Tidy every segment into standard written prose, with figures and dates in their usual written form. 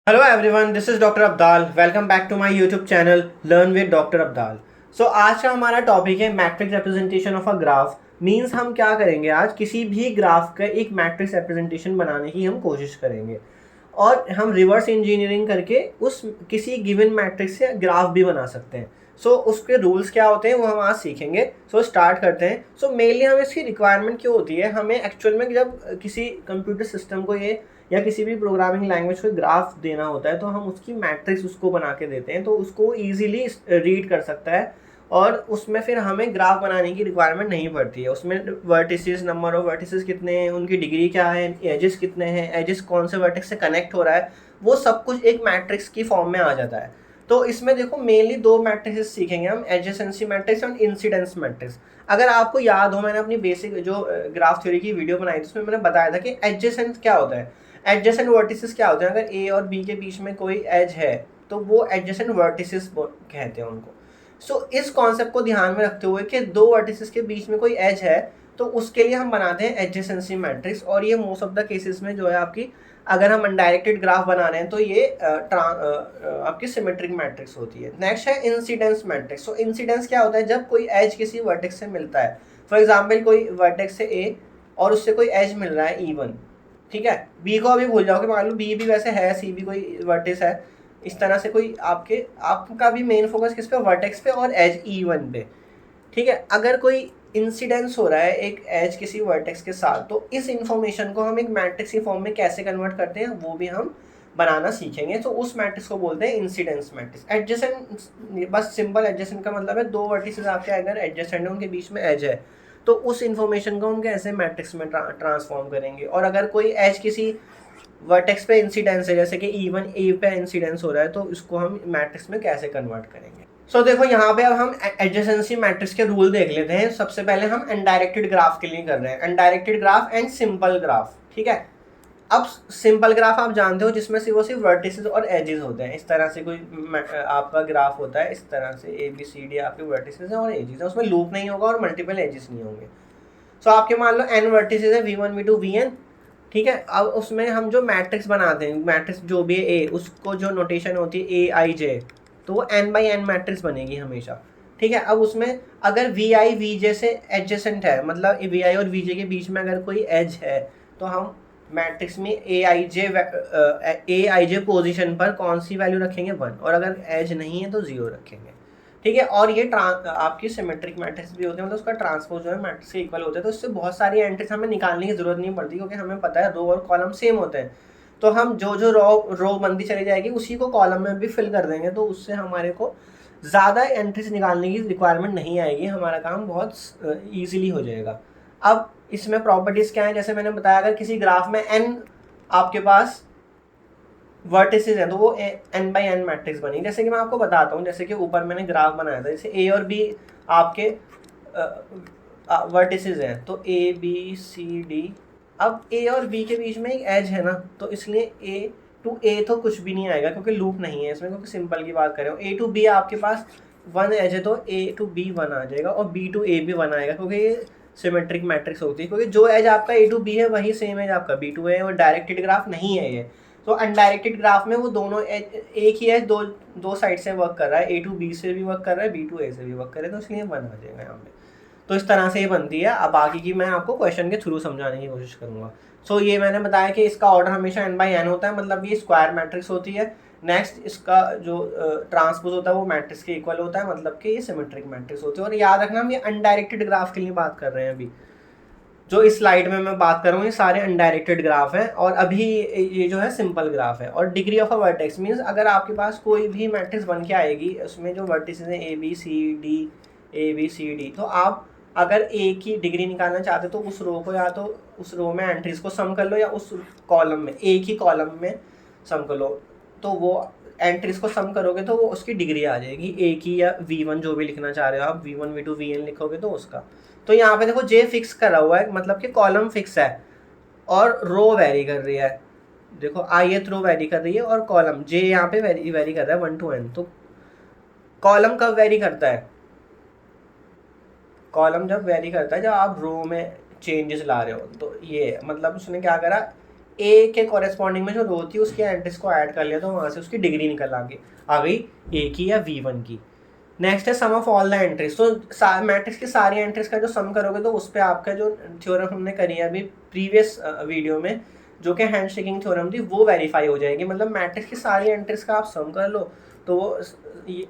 Hello everyone, this is Dr. Abdal. Welcome back to my YouTube channel Learn with Dr. Abdal. So आज का हमारा topic है matrix representation of a graph. Means हम क्या करेंगे, आज किसी भी ग्राफ का एक मैट्रिक्स रिप्रेजेंटेशन बनाने की हम कोशिश करेंगे और हम रिवर्स इंजीनियरिंग करके उस किसी गिवन मैट्रिक्स से ग्राफ भी बना सकते हैं। उसके रूल्स क्या होते हैं वो हम आज सीखेंगे। स्टार्ट करते हैं। मेनली हमें इसकी रिक्वायरमेंट क्यों होती है, हमें एक्चुअल में जब किसी कंप्यूटर सिस्टम को ये या किसी भी प्रोग्रामिंग लैंग्वेज को ग्राफ देना होता है तो हम उसकी मैट्रिक्स उसको बना के देते हैं, तो उसको ईजिली रीड कर सकता है और उसमें फिर हमें ग्राफ बनाने की रिक्वायरमेंट नहीं पड़ती है। उसमें वर्टिसेस, नंबर ऑफ वर्टिसेस कितने हैं, उनकी डिग्री क्या है, एजेस कितने हैं, एजेस कौन से वर्टेक्स से कनेक्ट हो रहा है, वो सब कुछ एक मैट्रिक्स की फॉर्म में आ जाता है। तो इसमें देखो मेनली दो मैट्रिक्स सीखेंगे हम, एडजेसेंसी मैट्रिक्स और इंसिडेंस मैट्रिक्स। अगर आपको याद हो, मैंने अपनी बेसिक जो ग्राफ थ्योरी की वीडियो बनाई थी उसमें मैंने बताया था कि एडजेसेंट क्या होता है, एडजेसेंट वर्टिसेस क्या होते हैं। अगर ए और बी के बीच में कोई एज है तो वो एडजेसेंट वर्टिसेस कहते हैं उनको। इस कॉन्सेप्ट को ध्यान में रखते हुए कि दो वर्टिसेस के बीच में कोई एज है तो उसके लिए हम बनाते हैं एडजेसेंसी मैट्रिक्स। और ये मोस्ट ऑफ द केसेस में जो है आपकी, अगर हम अनडायरेक्टेड ग्राफ बना रहे हैं तो ये आपकी सिमेट्रिक मैट्रिक्स होती है। नेक्स्ट है इंसिडेंस मैट्रिक्स। इंसिडेंस क्या होता है, जब कोई एज किसी वर्टेक्स से मिलता है। फॉर एग्जाम्पल कोई वर्टेक्स से ए और उससे कोई एज मिल रहा है E1, ठीक है। बी को अभी भूल जाओगे, मान लो बी भी वैसे है, सी भी कोई वर्टेक्स है। इस तरह से कोई आपका भी मेन फोकस किस पे, वर्टेक्स पे और एज E1 पे, ठीक है। अगर कोई इंसिडेंस हो रहा है एक एज किसी वर्टेक्स के साथ, तो इस इंफॉर्मेशन को हम एक मैट्रिक्स की फॉर्म में कैसे कन्वर्ट करते हैं वो भी हम बनाना सीखेंगे। तो उस मैट्रिक्स को बोलते हैं इंसिडेंस मैट्रिक्स। एडजेसेंट, बस सिंपल एडजेसेंट का मतलब है दो वर्टिसेस आपके अगर एडजेसेंट है, उनके बीच में एज है, तो उस इंफॉर्मेशन को हम कैसे मैट्रिक्स में ट्रांसफॉर्म करेंगे। और अगर कोई एज किसी वर्टेक्स पे इंसिडेंस है, जैसे कि E1 ए पे इंसिडेंस हो रहा है, तो इसको हम मैट्रिक्स में कैसे कन्वर्ट करेंगे। देखो यहाँ पे अब हम एडजेसेंसी मैट्रिक्स के रूल देख लेते हैं। सबसे पहले हम अनडायरेक्टेड ग्राफ के लिए कर रहे हैं, undirected graph and simple graph, ठीक है। अब सिंपल ग्राफ आप जानते हो जिसमें से वो सिर्फ वर्टिसेस और एजेस होते हैं। इस तरह से कोई आपका ग्राफ होता है, इस तरह से ABCD आपके वर्टिसेस हैं और एजेस हैं, उसमें लूप नहीं होगा और मल्टीपल एजेस नहीं होंगे। आपके मान लो n वर्टिसेस है, V1 V2 Vn, ठीक है। अब उसमें हम जो मैट्रिक्स बनाते हैं, मैट्रिक्स जो भी है ए, उसको जो नोटेशन होती है AIJ, तो वो n/n मैट्रिक्स बनेगी हमेशा, ठीक है। अब उसमें अगर VI VJ से एडजेसेंट है, मतलब VI और VJ के बीच में अगर कोई एज है, तो हम मैट्रिक्स में AIJ पोजीशन पर कौन सी वैल्यू रखेंगे, 1, और अगर एज नहीं है तो 0 रखेंगे, ठीक है। और ये आपकी सिमेट्रिक मैट्रिक्स भी होते हैं, मतलब उसका ट्रांसपोज जो है मैट्रिक्स के इक्वल होता है। तो इससे बहुत सारी एंट्रीज हमें निकालने की जरूरत नहीं पड़ती, क्योंकि हमें पता है रो और कॉलम सेम होते हैं। तो हम जो जो रो बनती चली जाएगी उसी को कॉलम में भी फिल कर देंगे, तो उससे हमारे को ज़्यादा एंट्रीज निकालने की रिक्वायरमेंट नहीं आएगी, हमारा काम बहुत ईजिली हो जाएगा। अब इसमें प्रॉपर्टीज़ क्या है, जैसे मैंने बताया, अगर किसी ग्राफ में n आपके पास वर्टिसेस हैं तो वो n/n मैट्रिक्स बनी। जैसे कि मैं आपको बताता हूँ, जैसे कि ऊपर मैंने ग्राफ बनाया था, जैसे A और B आपके वर्टिसेस हैं, तो ABCD। अब A और B के बीच में एक एज है ना, तो इसलिए A to A तो कुछ भी नहीं आएगा क्योंकि लूप नहीं है इसमें, क्योंकि सिंपल की बात करें A to B आपके पास 1 एज है, तो A to B 1 आ जाएगा और B to A भी 1 आएगा, क्योंकि ये सिमेट्रिक मैट्रिक्स होती है। क्योंकि जो एज आपका A to B है वही सेम एज आपका B to A है, और डायरेक्टेड ग्राफ नहीं है ये। तो अनडायरेक्टेड ग्राफ में वो दोनों एक ही एज दो साइड से वर्क कर रहा है, A to B से भी वर्क कर रहा है, B to A से भी वर्क कर रहा है, तो इसलिए 1 आ जाएगा यहाँ पे। तो इस तरह से ये बनती है। अब बाकी की मैं आपको क्वेश्चन के थ्रू समझाने की कोशिश करूँगा। ये मैंने बताया कि इसका ऑर्डर हमेशा n/n होता है, मतलब ये स्क्वायर मैट्रिक्स होती है। नेक्स्ट इसका जो ट्रांसपोज होता है वो मैट्रिक्स के इक्वल होता है, मतलब कि ये सिमेट्रिक मैट्रिक्स होती है। और याद रखना हम ये अनडायरेक्टेड ग्राफ के लिए बात कर रहे हैं। अभी जो इस स्लाइड में मैं बात कर रहा हूँ ये सारे अनडायरेक्टेड ग्राफ हैं, और अभी ये जो है सिंपल ग्राफ है। और degree of a vertex means अगर आपके पास कोई भी मैट्रिक्स बन के आएगी, उसमें जो वर्टिसेस हैं ABCD, तो आप अगर एक ही डिग्री निकालना चाहते तो उस रो को, या तो उस रो में एंट्रीज को सम कर लो, या उस कॉलम में, एक ही कॉलम में सम कर लो। तो वो एंट्रीज को सम करोगे तो वो उसकी डिग्री आ जाएगी, एक ही या V1 जो भी लिखना चाह रहे हो आप, V1 V2 Vn लिखोगे तो उसका। तो यहाँ पे देखो J फिक्स करा हुआ है, मतलब कि कॉलम फिक्स है और रो वेरी कर रही है। देखो ith रो वेरी कर रही है और कॉलम J यहाँ पे वेरी कर रहा है 1 to n। तो कॉलम कब वेरी करता है, कॉलम जब वेरी करता है जब आप रो में चेंजेस ला रहे हो। तो ये मतलब उसने क्या करा, ए के कॉरेस्पॉन्डिंग में जो रो थी उसकी एंट्रीज को ऐड कर लिया तो वहाँ से उसकी डिग्री निकल आ गई ए की या V1 की। नेक्स्ट है sum of all the entries. तो मैट्रिक्स की सारी एंट्रीज का जो सम करोगे तो उस पर आपका जो थ्योरम हमने करी है अभी प्रीवियस वीडियो में, जो कि हैंड शेकिंग थ्योरम थी, वो वेरीफाई हो जाएगी। मतलब मैट्रिक्स की सारी एंट्रीज का आप सम कर लो तो वो,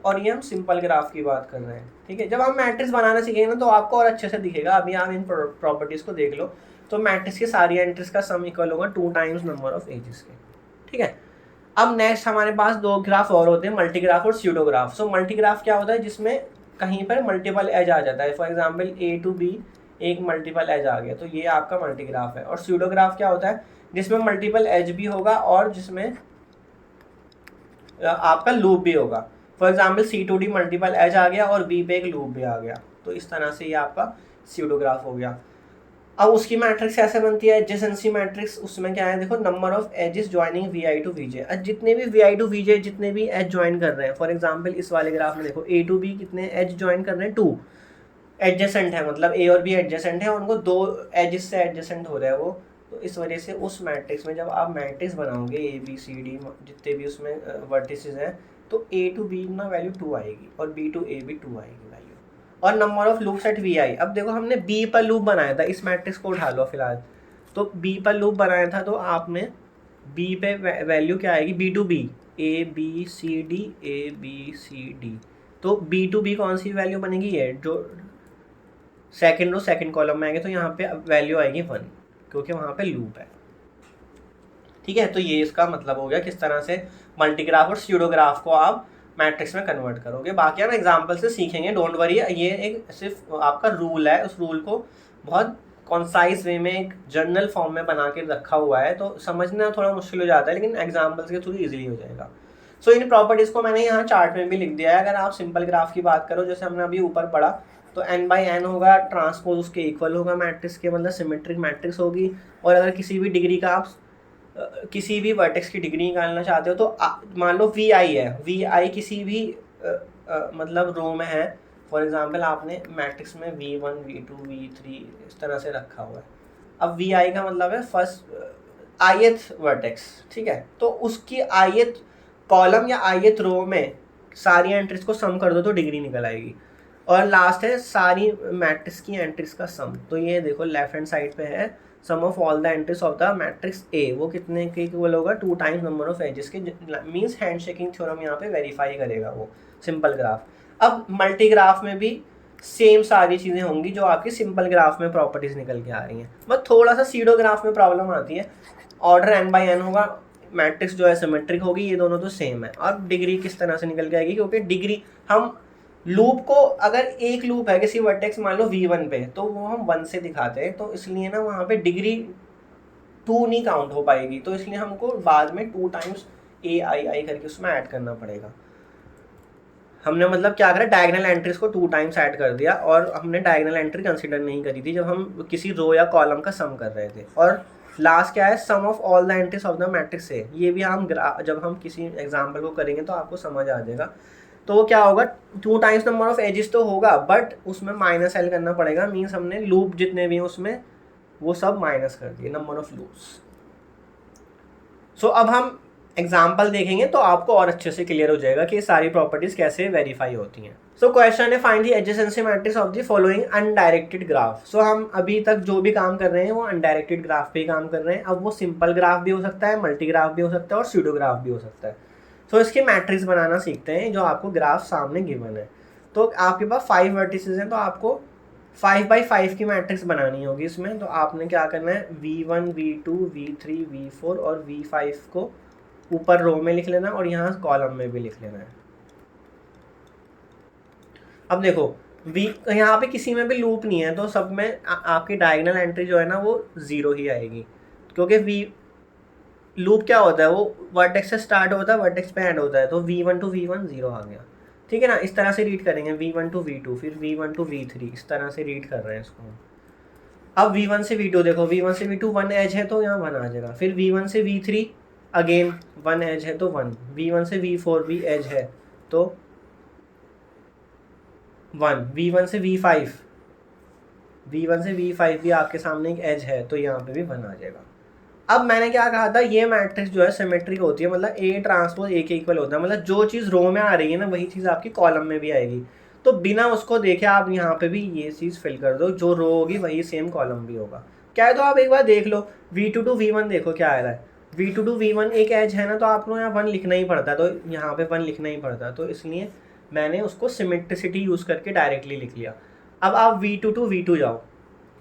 और ये हम सिंपल ग्राफ की बात कर रहे हैं, ठीक है। जब हम मैट्रिक्स बनाना सीखेंगे ना तो आपको और अच्छे से दिखेगा। अभी आप इन प्रॉपर्टीज को देख लो। तो मैट्रिक्स की सारी एंट्रीज का सम इक्वल होगा 2 टाइम्स नंबर ऑफ एजेस के, ठीक है। अब नेक्स्ट हमारे पास 2 ग्राफ और होते हैं, मल्टीग्राफ और स्यूडोग्राफ। सो मल्टीग्राफ क्या होता है, जिसमें कहीं पर मल्टीपल एज आ जाता है। For example A to B एक मल्टीपल एज आ गया, तो ये आपका मल्टीग्राफ है। और स्यूडोग्राफ क्या होता है, जिसमें मल्टीपल एज भी होगा और जिसमें आपका लूप भी होगा। For example C to D multiple edge आ गया और B पे एक लूप भी आ गया, तो इस तरह से ये आपका स्यूडोग्राफ हो गया। अब उसकी मैट्रिक्स ऐसे बनती है एडजेसेंसी मैट्रिक्स। उसमें क्या है, देखो number of edges joining Vi to Vj। जितने भी Vi to Vj जितने भी एज ज्वाइन कर रहे हैं, फॉर एग्जांपल इस वाले ग्राफ में देखो A to B कितने एज ज्वाइन कर रहे हैं, 2 एडजेसेंट है, मतलब A और B एडजेसेंट है, उनको 2 एजेस से एडजेसेंट हो रहा है वो। तो इस वजह से उस मैट्रिक्स में जब आप मैट्रिक्स बनाओगे ABCD जितने भी उसमें वर्टिसेस हैं, तो A to B ना वैल्यू 2 आएगी और B to A भी 2 आएगी वैल्यू। और number of loops at Vi। अब देखो हमने B पर लूप बनाया था, इस मैट्रिक्स को उठा लो फिलहाल। तो B पर लूप बनाया था तो आपने B पे वैल्यू क्या आएगी, B to B ABCD। तो B to B कौन सी वैल्यू बनेगी, ये जो सेकेंड रो सेकेंड कॉलम में आएंगे, तो यहाँ पे वैल्यू आएगी 1 क्योंकि वहाँ पे लूप है, ठीक है। तो ये इसका मतलब हो गया किस तरह से मल्टीग्राफ और स्यूडोग्राफ को आप मैट्रिक्स में कन्वर्ट करोगे। बाकी हम एग्जांपल से सीखेंगे, डोंट वरी। ये एक सिर्फ आपका रूल है, उस रूल को बहुत कॉन्साइज वे में एक जर्नल फॉर्म में बना के रखा हुआ है, तो समझना थोड़ा मुश्किल हो जाता है, लेकिन एग्जाम्पल्स के थ्रू ईजिली हो जाएगा। सो इन प्रॉपर्टीज़ को मैंने यहाँ चार्ट में भी लिख दिया है। अगर आप सिंपल ग्राफ की बात करो, जैसे हमने अभी ऊपर पढ़ा, तो n/n होगा, ट्रांसपोज उसके इक्वल होगा मैट्रिक्स के, मतलब सिमेट्रिक मैट्रिक्स होगी। और अगर किसी भी डिग्री का आप किसी भी वर्टेक्स की डिग्री निकालना चाहते हो तो मान लो Vi है, Vi किसी भी मतलब रो में है। फॉर एग्जांपल आपने मैट्रिक्स में V1 V2 V3 इस तरह से रखा हुआ है। अब Vi का मतलब है फर्स्ट ith वर्टेक्स, ठीक है। तो उसकी ith कॉलम या ith रो में सारी एंट्रीज को सम कर दो तो डिग्री निकल आएगी। और लास्ट है सारी मैट्रिक्स की एंट्रीज का सम। तो ये देखो लेफ्ट हैंड साइड पे है sum of all the entries of the matrix A, वो कितने के इक्वल होगा, 2 टाइम्स नंबर ऑफ एजेस के। मींस हैंड शेकिंग थ्योरम यहाँ पे वेरीफाई करेगा वो सिंपल ग्राफ। अब मल्टी ग्राफ में भी सेम सारी चीज़ें होंगी जो आपकी सिंपल ग्राफ में प्रॉपर्टीज निकल के आ रही हैं, बस थोड़ा सा सीडो ग्राफ में प्रॉब्लम आती है। ऑर्डर n/n होगा, मैट्रिक्स जो है सिमेट्रिक होगी, ये दोनों तो सेम है। और डिग्री किस तरह से निकल के आएगी, क्योंकि डिग्री हम लूप को, अगर एक लूप है किसी वर्टेक्स मान लो V1 पे, तो वो हम 1 से दिखाते हैं, तो इसलिए ना वहाँ पे डिग्री 2 नहीं काउंट हो पाएगी, तो इसलिए हमको बाद में 2 टाइम्स AI करके उसमें ऐड करना पड़ेगा। हमने मतलब क्या करा, डायगोनल एंट्रीज को 2 टाइम्स ऐड कर दिया, और हमने डायगोनल एंट्री कंसिडर नहीं करी थी जब हम किसी रो या कॉलम का सम कर रहे थे। और लास्ट क्या है, sum of all the entries of the matrix है। ये भी हम जब हम किसी एग्जाम्पल को करेंगे तो आपको समझ आ जाएगा। तो वो क्या होगा, 2 टाइम्स नंबर ऑफ एजेस तो होगा, बट उसमें -L करना पड़ेगा। मीन्स हमने लूप जितने भी हैं उसमें वो सब माइनस कर दिए, नंबर ऑफ लूप्स। सो अब हम एग्जाम्पल देखेंगे तो आपको और अच्छे से क्लियर हो जाएगा कि सारी प्रॉपर्टीज कैसे वेरीफाई होती हैं। सो क्वेश्चन है, find the adjacency matrix of the following undirected graph. So हम अभी तक जो भी काम कर रहे हैं वो अनडायरेक्टेड ग्राफ पे ही काम कर रहे हैं। अब वो सिंपल ग्राफ भी हो सकता है, मल्टी ग्राफ भी हो सकता है और स्यूडो ग्राफ भी हो सकता है। तो इसके मैट्रिक्स बनाना सीखते हैं, जो आपको ग्राफ सामने गिवन है। तो आपके पास 5 वर्टिसेस हैं, तो आपको 5x5 की मैट्रिक्स बनानी होगी इसमें। तो आपने क्या करना है, V1 V2 V3 V4 और V5 को ऊपर रो में लिख लेना और यहाँ कॉलम में भी लिख लेना है। अब देखो यहाँ पे किसी में भी लूप नहीं है, तो सब में आपकी डायगोनल एंट्री जो है ना वो 0 ही आएगी, क्योंकि लूप क्या होता है, वो वर्टेक्स से स्टार्ट होता है, वर्टेक्स पे एंड होता है। तो V1 to V1 0 आ गया, ठीक है ना। इस तरह से रीड करेंगे, V1 to V2 फिर V1 to V3, इस तरह से रीड कर रहे हैं इसको। अब V1 से V2 देखो, V1 से V2 1 एज है तो यहाँ 1 आ जाएगा। फिर V1 से V3 अगेन 1 एज है तो 1, V1 से V4 भी एज है तो 1, V1 से V5 भी आपके सामने एक एज है तो यहाँ पे भी 1 आ जाएगा। अब मैंने क्या कहा था, ये मैट्रिक्स जो है सिमेट्रिक होती है, मतलब ए ट्रांसपोज ए के इक्वल होता है, मतलब जो चीज़ रो में आ रही है ना वही चीज़ आपकी कॉलम में भी आएगी। तो बिना उसको देखे आप यहाँ पे भी ये चीज़ फिल कर दो, जो रो होगी वही सेम कॉलम भी होगा। क्या है, तो आप एक बार देख लो V2 to V1 देखो क्या आ रहा है। V2 to V1 एक एज है ना, तो आपको यहाँ 1 लिखना ही पड़ता है, तो यहाँ पे 1 लिखना ही पड़ता है, तो इसलिए मैंने उसको सिमेट्रिसिटी यूज़ करके डायरेक्टली लिख लिया। अब आप V2 to V2 जाओ,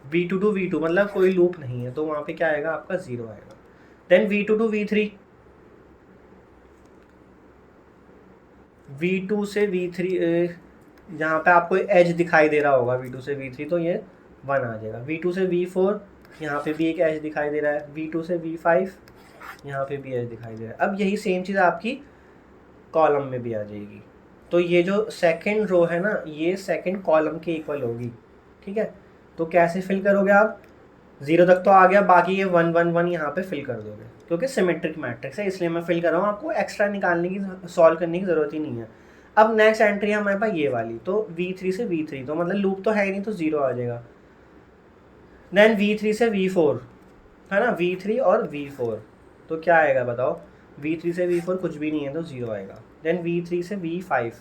V2 to V2 मतलब कोई लूप नहीं है, तो वहाँ पे क्या आएगा आपका 0 आएगा। Then V2 to V3, V2 से V3 यहाँ पे आपको एज दिखाई दे रहा होगा V2 से V3, तो ये 1 आ जाएगा। V2 से V4 यहाँ पे भी एक एज दिखाई दे रहा है। V2 से V5 यहाँ पे भी एज दिखाई दे रहा है। अब यही सेम चीज़ आपकी कॉलम में भी आ जाएगी। तो ये जो सेकंड रो है ना, ये सेकंड कॉलम के इक्वल होगी, ठीक है। तो कैसे फिल करोगे आप, 0 तक तो आ गया, बाकी ये 1 1 1 यहाँ पे फिल कर दोगे, क्योंकि सिमेट्रिक मैट्रिक्स है इसलिए मैं फिल कर रहा हूँ, आपको एक्स्ट्रा निकालने की सॉल्व करने की ज़रूरत ही नहीं है। अब नेक्स्ट एंट्री है हमारे पास ये वाली, तो V3 से V3, तो मतलब लूप तो है ही नहीं, तो 0 आ जाएगा। देन V3 से V4 है ना, V3 और V4, तो क्या आएगा बताओ, V3 से V4 कुछ भी नहीं है, तो 0 आएगा। देन V3 से V5,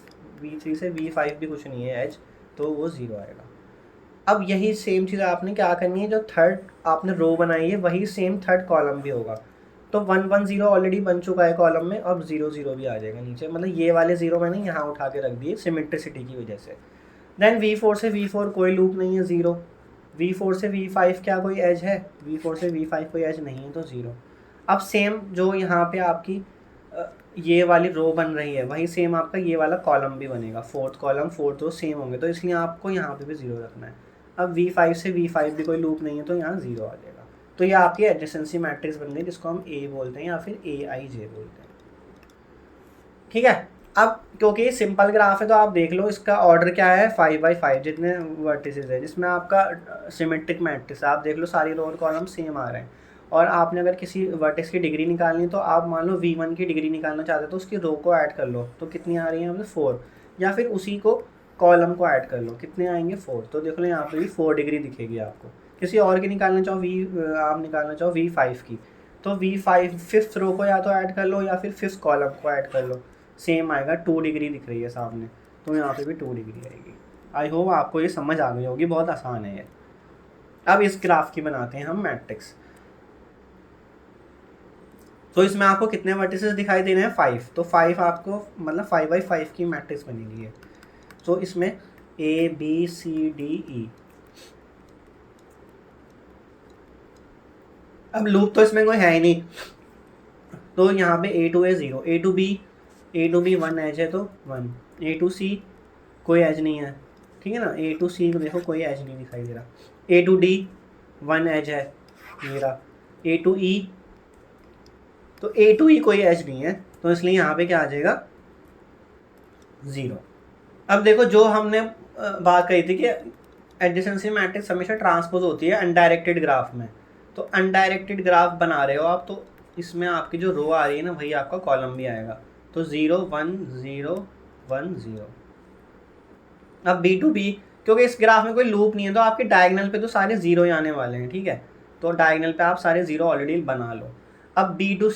V3 से V5 भी कुछ नहीं है एज, तो वो 0 आएगा। अब यही सेम चीज़ आपने क्या करनी है, जो थर्ड आपने रो बनाई है वही सेम थर्ड कॉलम भी होगा। तो 1 1 0 ऑलरेडी बन चुका है कॉलम में, अब 0 0 भी आ जाएगा नीचे, मतलब ये वाले 0 मैंने यहाँ उठा के रख दिए सिमेट्रिसिटी की वजह से। देन V4 से V4 कोई लूप नहीं है, 0। V4 से V5 क्या कोई एज है, V4 से V5 कोई एज नहीं है, तो 0। अब सेम जो यहाँ पे आपकी ये वाली रो बन रही है वही सेम आपका ये वाला कॉलम भी बनेगा, fourth column fourth row same होंगे, तो इसलिए आपको यहाँ पे भी 0 रखना है। अब V5 से V5 भी कोई लूप नहीं है, तो यहाँ 0 आ जाएगा। तो ये आपकी एडजेसेंसी मैट्रिक्स बन गई, जिसको हम A बोलते हैं या फिर AIJ बोलते हैं, ठीक है। अब क्योंकि सिंपल ग्राफ है तो आप देख लो इसका ऑर्डर क्या है, 5x5 जितने वर्टिसेस है, जिसमें आपका सिमेट्रिक मैट्रिक्स आप देख लो सारी रो और कॉलम सेम आ रहे हैं। और आपने अगर किसी वर्टेक्स की डिग्री निकालनी, तो आप मान लो V1 की डिग्री निकालना चाहते हो, तो उसकी रो को ऐड कर लो, तो कितनी आ रही है मतलब 4, या फिर उसी को कॉलम को ऐड कर लो, कितने आएंगे 4। तो देख लो यहाँ पे भी 4 डिग्री दिखेगी आपको। किसी और की निकालना चाहो आप निकालना चाहो V5 की, तो V5 फिफ्थ रो को या तो ऐड कर लो या फिर फिफ्थ कॉलम को ऐड कर लो, सेम आएगा। 2 डिग्री दिख रही है सामने, तो यहाँ पे भी 2 डिग्री आएगी। आई होप आपको ये समझ आ गई होगी, बहुत आसान है ये। अब इस ग्राफ की बनाते हैं हम मैट्रिक्स। तो इसमें आपको कितने वर्टिसेस दिखाई दे रहे हैं, 5। तो 5 आपको मतलब 5x5 की मैट्रिक्स बनेगी है। तो इसमें ABCDE, अब लूप तो इसमें कोई है ही नहीं, तो यहाँ पे A to A 0, A to B 1 as है तो 1, A to C कोई एज नहीं है, ठीक है ना। A to C को देखो कोई एज नहीं दिखाई दे रहा। A to D 1 एज है मेरा। A to E, तो A to E कोई एज नहीं है, तो इसलिए यहाँ पे क्या आ जाएगा 0। अब देखो जो हमने बात कही थी कि एडजेसेंसी मैट्रिक्स हमेशा ट्रांसपोज होती है अनडायरेक्टेड ग्राफ में, तो अनडायरेक्टेड ग्राफ बना रहे हो आप, तो इसमें आपकी जो रो आ रही है ना वही आपका कॉलम भी आएगा। तो 0 1 0 1 0। अब B to B, क्योंकि इस ग्राफ में कोई लूप नहीं है, तो आपके डायगोनल पे तो सारे 0 ही आने वाले हैं, ठीक है। तो डायगोनल पे आप सारे 0 ऑलरेडी बना लो। अब B to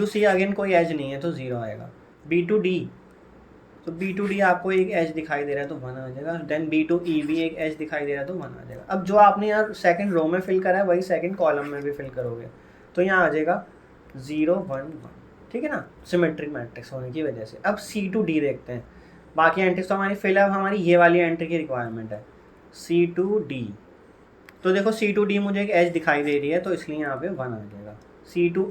C अगेन कोई एज नहीं है, तो 0 आएगा। B to D, तो B to D आपको एक एज दिखाई दे रहा है, तो 1 आ जाएगा। देन B to E भी एक एज दिखाई दे रहा है, तो 1 आ जाएगा। अब जो आपने यार सेकंड रो में फिल करा है वही सेकंड कॉलम में भी फिल करोगे, तो यहाँ आ जाएगा 0 1 1, ठीक है ना, सिमेट्रिक मैट्रिक्स होने की वजह से। अब C to D देखते हैं, बाकी एंट्रीज तो हमारी फिल है, अब हमारी ये वाली एंट्री की रिक्वायरमेंट है C to D। तो देखो C to D मुझे एक एज दिखाई दे रही है, तो इसलिए यहाँ पे 1 आ जाएगा। C to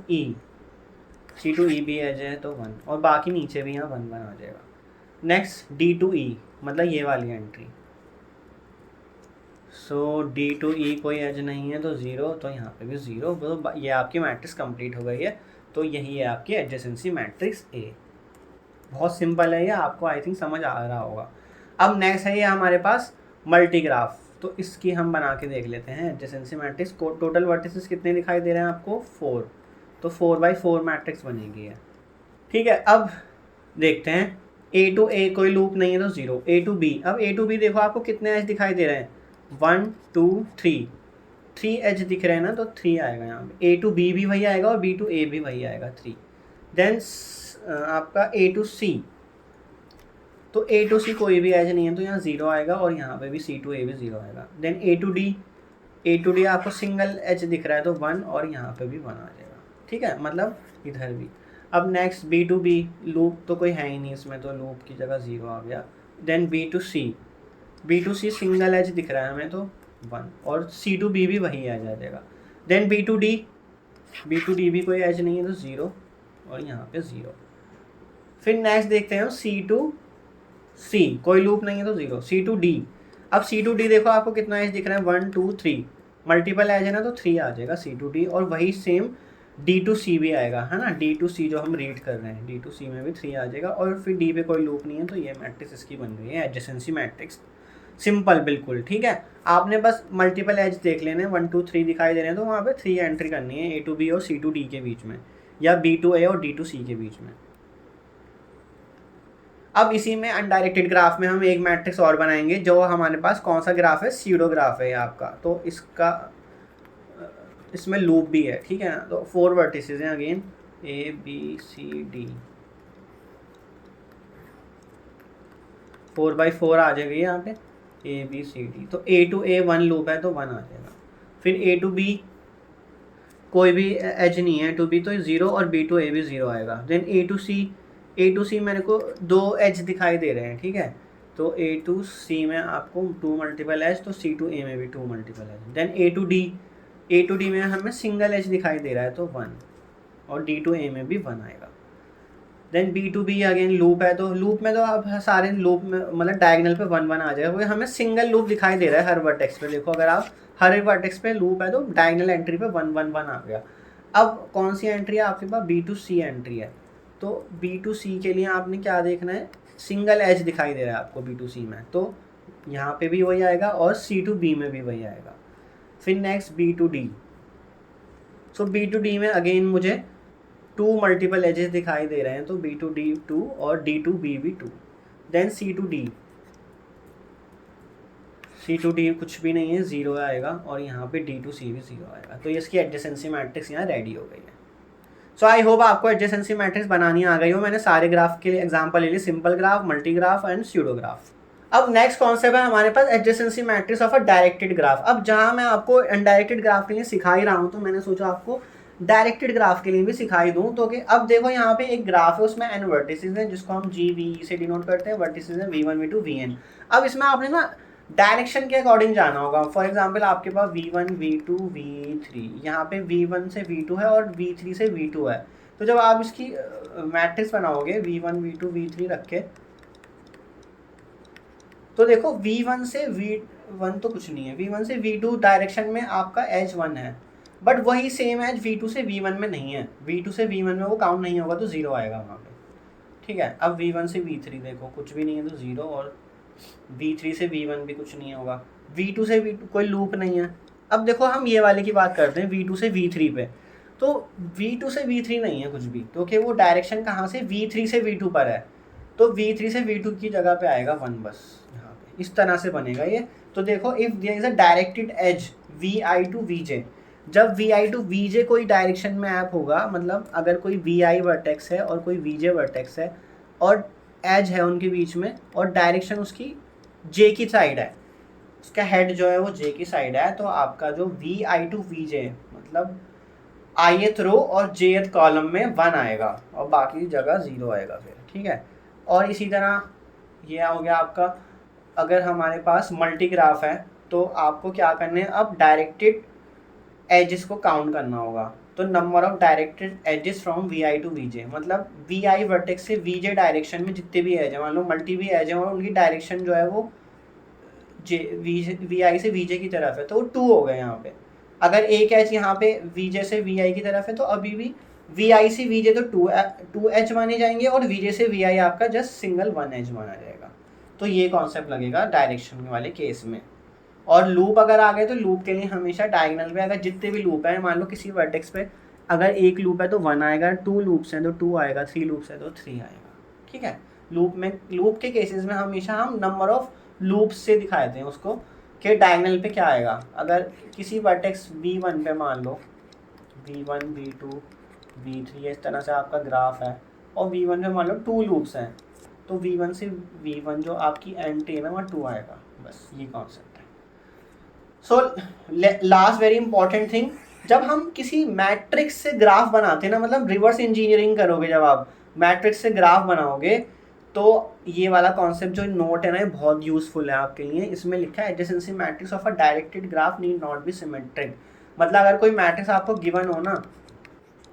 E भी एज है, तो 1, और बाकी नीचे भी यहाँ 1 1 आ जाएगा। नेक्स्ट D to E, मतलब ये वाली entry, so D to E कोई एज नहीं है, तो 0, तो यहाँ पे भी 0, तो ये आपकी मैट्रिक्स कंप्लीट हो गई है। तो यही है आपकी एडजेसेंसी मैट्रिक्स A। बहुत सिंपल है ये, आपको आई थिंक समझ आ रहा होगा। अब नेक्स्ट है ये हमारे पास मल्टीग्राफ, तो इसकी हम बना के देख लेते हैं एडजेसेंसी मैट्रिक्स को। टोटल वर्टिसेस कितने दिखाई दे रहे हैं आपको, 4, तो 4x4 मैट्रिक्स बनेगी है, ठीक है। अब देखते हैं A to A कोई लूप नहीं है, तो 0। A to B, अब A to B देखो आपको कितने एज दिखाई दे रहे हैं, 1 2 3, 3 एज दिख रहे हैं ना, तो 3 आएगा यहाँ पे। A to B भी वही आएगा और B to A भी वही आएगा 3। देन आपका A to C, तो A to C कोई भी एज नहीं है तो यहाँ 0 आएगा और यहाँ पे भी C to A भी 0 आएगा। देन A to D आपको सिंगल एज दिख रहा है तो 1 और यहाँ पे भी 1 आ जाएगा, ठीक है, मतलब इधर भी। अब next B to B, loop तो कोई है ही नहीं इसमें, तो लूप की जगह 0 आ गया। Then B to C single edge दिख रहा है हमें तो 1 और C to B भी वही एज आ जाएगा। देन B to D भी कोई एज नहीं है तो 0 और यहाँ पे 0। फिर नेक्स्ट देखते हैं C to C, कोई लूप नहीं है तो 0। C to D, अब C to D देखो आपको कितना एज दिख रहा है, 1 2 3, मल्टीपल एज है ना तो 3 आ जाएगा C to D। और वही सेम D to C भी आएगा, है ना, D to C जो हम रीड कर रहे हैं, D to C में भी 3 आ जाएगा। और फिर D पे कोई लूप नहीं है तो ये मैट्रिक्स इसकी बन गई है एडजेसेंसी मैट्रिक्स, सिंपल बिल्कुल, ठीक है। आपने बस मल्टीपल एज देख लेने, 1 2 3 दिखाई दे रहे हैं तो वहाँ पे 3 एंट्री करनी है A to B और C to D के बीच में, या B to A और D to C के बीच में। अब इसी में अनडायरेक्टेड ग्राफ में हम एक मैट्रिक्स और बनाएंगे, जो हमारे पास कौन सा ग्राफ है, स्यूडो ग्राफ है आपका, तो इसमें लूप भी है, ठीक है ना। तो 4 वर्टिसेस हैं again, A B C D, 4x4 आ जाएगा यहाँ पे A B C D। तो A to A 1 लूप है तो 1 आ जाएगा। फिर A to B कोई भी एज नहीं है, to B तो 0 और B to A भी 0 आएगा। देन A to C मेरे को 2 एज दिखाई दे रहे हैं, ठीक है, तो A to C में आपको 2 मल्टीपल एज, तो C to A में भी 2 multiple edge. Then A to D में हमें सिंगल एज दिखाई दे रहा है तो 1 और D to A में भी 1 आएगा। Then B to B again loop है, तो लूप में तो आप सारे लूप में मतलब डायगोनल पे 1 1 आ जाएगा, क्योंकि हमें सिंगल लूप दिखाई दे रहा है हर वर्टेक्स पे। देखो अगर आप हर वर्टेक्स पे लूप है तो डायगोनल एंट्री पे 1 1 1 आ गया। अब कौन सी एंट्री है आपके पास, B to C एंट्री है, तो B to C के लिए आपने क्या देखना है, सिंगल एज दिखाई दे रहा है आपको B to C में, तो यहाँ पे भी वही आएगा और C to B में भी वही आएगा। फिर next B to D, so B to D में अगेन मुझे 2 मल्टीपल एजेस दिखाई दे रहे हैं, तो B to D 2 और D to B भी 2। देन C to D कुछ भी नहीं है, 0 आएगा और यहाँ पे D to C भी 0 आएगा। तो इसकी एडजेसेंसी मैट्रिक्स यहाँ रेडी हो गई है। सो आई होप आपको एडजेसेंसी मैट्रिक्स बनानी आ गई हो। मैंने सारे ग्राफ के लिए एग्जांपल ले लिए, simple graph, multi graph and pseudo graph. अब नेक्स्ट कॉन्सेप्ट है हमारे पास adjacency matrix of a directed graph. अब जहाँ मैं आपको अनडायरेक्टेड ग्राफ के लिए सिखा ही रहा हूँ, तो मैंने सोचा आपको डायरेक्टेड ग्राफ के लिए भी सिखाई दूँ। तो कि अब देखो यहाँ पे एक ग्राफ है, उसमें n वर्टिसेस हैं जिसको हम GV से डिनोट करते हैं, वर्टिसेस हैं V1 V2 Vn। अब इसमें आपने ना डायरेक्शन के अकॉर्डिंग जाना होगा। फॉर एग्जांपल आपके पास V1 V2 V3, यहाँ पे V1 से V2 है और V3 से V2 है। तो जब आप इसकी मैट्रिक्स बनाओगे V1 V2 V3 रख के, तो देखो V1 से V1 तो कुछ नहीं है, V1 से V2 डायरेक्शन में आपका एज 1 है, बट वही सेम एज V2 से V1 में नहीं है। V2 से V1 में वो काउंट नहीं होगा तो 0 आएगा वहाँ पे, ठीक है। अब V1 से V3 देखो कुछ भी नहीं है तो 0, और V3 से V1 भी कुछ नहीं होगा, V2 से V2 कोई लूप नहीं है। अब देखो हम ये वाले की बात करते हैं V2 से V3 पे, तो V2 से V3 नहीं है कुछ भी, क्योंकि वो डायरेक्शन कहाँ से V3 से V2 पर है, तो V3 से V2 की जगह पे आएगा 1 बस यहाँ पे, इस तरह से बनेगा ये। तो देखो if there is a directed edge Vi to Vj, जब Vi to Vj कोई डायरेक्शन में ऐप होगा, मतलब अगर कोई Vi वर्टेक्स है और कोई Vj वर्टेक्स है और एज है उनके बीच में और डायरेक्शन उसकी J की साइड है, उसका हेड जो है वो J की साइड है, तो आपका जो Vi to Vj मतलब ith रो और jth कॉलम में 1 आएगा और बाकी जगह 0 आएगा फिर, ठीक है। और इसी तरह ये हो गया आपका, अगर हमारे पास मल्टी ग्राफ है तो आपको क्या करना है, अब डायरेक्टेड एजेस को काउंट करना होगा। तो number of directed edges from Vi to Vj, मतलब Vi वर्टेक्स से Vj डायरेक्शन में जितने भी एज है, मान लो मल्टी भी एज है और उनकी डायरेक्शन जो है वो Vi से Vj की तरफ है, तो वो 2 हो गए यहाँ पे। अगर एक एज यहाँ पे Vj से Vi की तरफ है तो अभी भी Vi से Vj तो 2 एज माने जाएंगे और Vj से Vi आपका जस्ट सिंगल 1 एज माना जाएगा। तो ये कॉन्सेप्ट लगेगा डायरेक्शन वाले केस में। और लूप अगर आ गए तो लूप के लिए हमेशा डायगोनल पे अगर जितने भी लूप हैं, मान लो किसी वर्टेक्स पे अगर एक लूप है तो 1 आएगा, 2 लूप्स हैं तो 2 आएगा, 3 लूप्स हैं तो 3 आएगा, ठीक है। लूप के केसेस में हमेशा हम नंबर ऑफ लूप्स से दिखाते हैं उसको, कि डायगोनल पे क्या आएगा। अगर किसी वर्टेक्स V1 पे मान लो V1 V2 V3 इस तरह से आपका ग्राफ है और V1 पे मान लो 2 लूप्स हैं, तो V1 से V1 जो आपकी एंट्री है ना वहाँ 2 आएगा। बस ये कॉन्सेप्ट है। So last very important thing, जब हम किसी मैट्रिक्स से ग्राफ बनाते हैं ना, मतलब रिवर्स इंजीनियरिंग करोगे, जब आप मैट्रिक्स से ग्राफ बनाओगे तो ये वाला कॉन्सेप्ट जो नोट है ना ये बहुत यूजफुल है आपके लिए। इसमें लिखा है adjacency matrix of a directed graph need not be symmetric. मतलब अगर कोई मैट्रिक्स आपको गिवन हो ना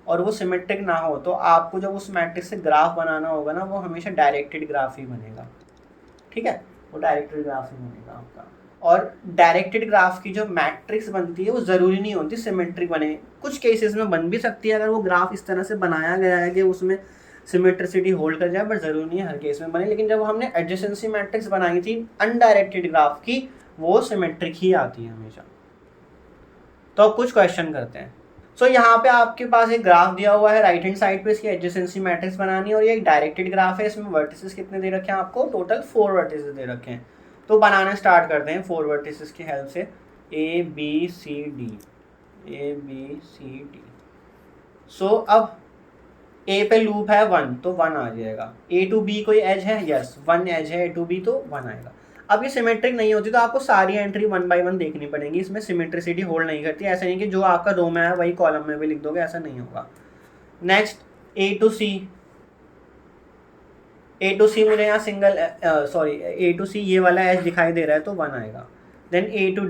और वो सिमेट्रिक ना हो तो आपको जब उस मैट्रिक्स से ग्राफ बनाना होगा ना वो हमेशा डायरेक्टेड ग्राफ ही बनेगा। ठीक है, वो डायरेक्टेड ग्राफ ही बनेगा आपका। और डायरेक्टेड ग्राफ की जो मैट्रिक्स बनती है वो ज़रूरी नहीं होती सिमेट्रिक बने, कुछ केसेस में बन भी सकती है अगर वो ग्राफ इस तरह से बनाया गया है कि उसमें सिमेट्रिसिटी होल्ड कर जाए, बट ज़रूरी नहीं है हर केस में बने। लेकिन जब हमने एडजेसेंसी मैट्रिक्स बनाई थी अनडायरेक्टेड ग्राफ की, वो सिमेट्रिक ही आती है हमेशा। तो अब कुछ क्वेश्चन करते हैं। सो यहाँ पे आपके पास एक ग्राफ दिया हुआ है, राइट हैंड साइड पे इसकी एडजेसेंसी मैट्रिक्स बनानी है और ये एक डायरेक्टेड ग्राफ है। इसमें वर्टिसेस कितने दे रखे हैं आपको, टोटल 4 वर्टिसेस दे रखे हैं। तो बनाना स्टार्ट करते हैं 4 वर्टिसेस की हेल्प से, A B C D A B C D। सो अब A पे लूप है 1 तो 1 आ जाएगा। A to B कोई एज है, यस 1 एज है A to B तो 1 आएगा। अब ये सिमेट्रिक नहीं होती तो आपको सारी एंट्री 1 बाय 1 देखनी पड़ेगी, इसमें सिमेट्रिसिटी होल्ड नहीं करती। ऐसा नहीं कि जो आपका रो में है वही कॉलम में भी लिख दोगे, ऐसा नहीं होगा। नेक्स्ट A to C मुझे यहाँ सिंगल A to C ये वाला एज दिखाई दे रहा है तो 1 आएगा। देन A to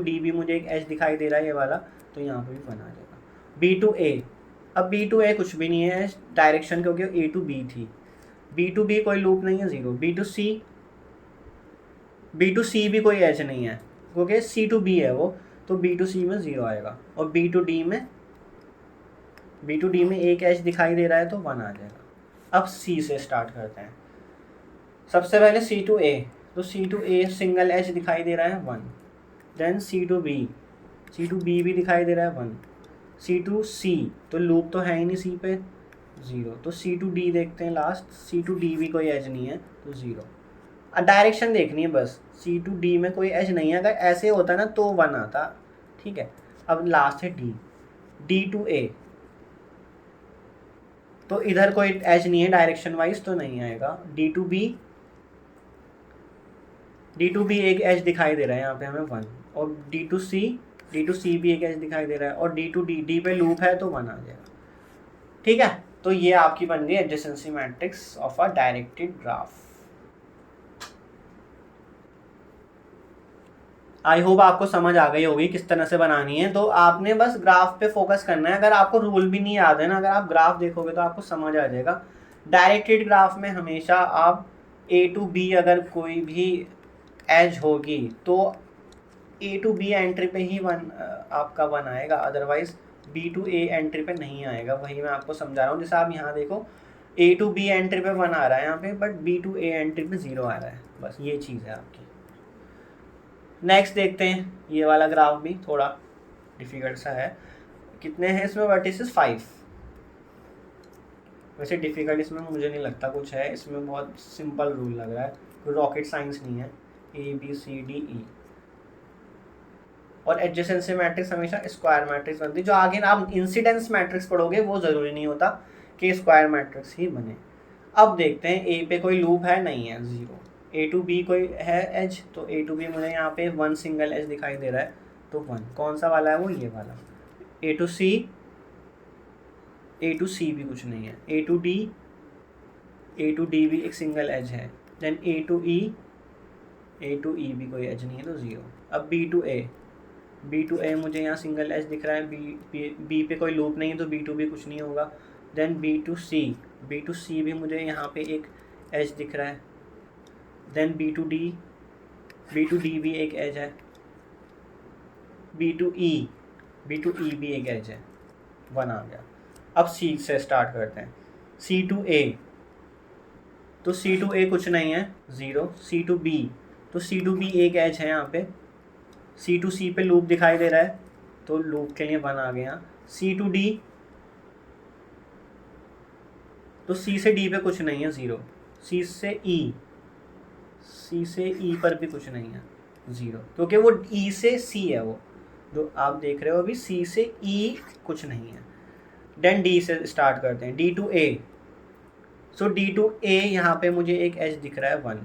D भी मुझे एक एज दिखाई दे रहा है ये वाला, तो यहाँ पे भी 1 आ जाएगा। B to A, अब B to A कुछ भी नहीं है डायरेक्शन, क्योंकि A to B थी। B to B कोई लूप नहीं है, 0। B to C भी कोई एज नहीं है क्योंकि C to B है वो, तो B to C में 0 आएगा। और B to D में एक एज दिखाई दे रहा है तो 1 आ जाएगा। अब C से स्टार्ट करते हैं। सबसे पहले C to A, तो C to A single edge दिखाई दे रहा है 1। देन C to B भी दिखाई दे रहा है 1। C to C तो लूप तो है ही नहीं C पे, 0। तो C to D देखते हैं लास्ट, C to D भी कोई एज नहीं है तो 0। डायरेक्शन देखनी है बस, C to D में कोई एज नहीं है, अगर ऐसे होता ना तो 1 आता। ठीक है, अब लास्ट है D to A, तो इधर कोई एज नहीं है डायरेक्शन वाइज तो नहीं आएगा। D to B एक एज दिखाई दे रहा है यहाँ पे हमें 1। और D to C भी एक एज दिखाई दे रहा है और D to D पे लूप है तो 1 आ जाएगा। ठीक है, तो ये आपकी बन गई adjacency matrix of a directed graph. I hope आपको समझ आ गई होगी किस तरह से बनानी है। तो आपने बस ग्राफ पे फोकस करना है। अगर आपको रूल भी नहीं याद है ना, अगर आप ग्राफ देखोगे तो आपको समझ आ जाएगा। डायरेक्टेड ग्राफ में हमेशा आप A to B अगर कोई भी एज होगी तो A to B एंट्री पे ही आपका 1 आएगा, otherwise B to A entry पे नहीं आएगा। वही मैं आपको समझा रहा हूँ। जैसे आप यहाँ देखो A to B एंट्री पे 1 आ रहा है यहाँ पे, but B to A entry पे 0 आ रहा है। बस ये चीज़ है आपकी। नेक्स्ट देखते हैं, ये वाला ग्राफ भी थोड़ा डिफिकल्ट सा है। कितने हैं इसमें वर्टिसेस, 5। वैसे डिफिकल्ट इसमें मुझे नहीं लगता कुछ है, इसमें बहुत सिंपल रूल लग रहा है, कोई रॉकेट साइंस नहीं है। A B C D E। और एडजेसेंसी मैट्रिक्स हमेशा स्क्वायर मैट्रिक्स बनती है। जो आगे आप इंसिडेंस मैट्रिक्स पढ़ोगे वो ज़रूरी नहीं होता कि स्क्वायर मैट्रिक्स ही बने। अब देखते हैं A पे कोई लूप है, नहीं है, 0। A to B कोई है एज, तो A to B मुझे यहाँ पे 1 सिंगल एज दिखाई दे रहा है तो 1। कौन सा वाला है वो, ये वाला। A to C भी कुछ नहीं है। A to D भी एक सिंगल एज है। देन A to E भी कोई एज नहीं है तो 0। अब B to A मुझे यहाँ सिंगल एज दिख रहा है। B पे कोई लूप नहीं है तो B to B कुछ नहीं होगा। देन B to C भी मुझे यहाँ पे एक एज दिख रहा है। देन B to D भी एक एज है। B to E भी एक एज है, 1 आ गया। अब C से स्टार्ट करते हैं। C to A, तो C to A कुछ नहीं है, 0। C to B, तो C to B एक एज है यहाँ पे। C to C पे लूप दिखाई दे रहा है तो लूप के लिए 1 आ गया। C to D, तो C से D पे कुछ नहीं है, 0। C से E पर भी कुछ नहीं है। 0, क्योंकि वो E से C है, वो जो आप देख रहे हो अभी C से E कुछ नहीं है। देन D से स्टार्ट करते हैं, D to A। So D to A यहाँ पे मुझे एक एज दिख रहा है 1।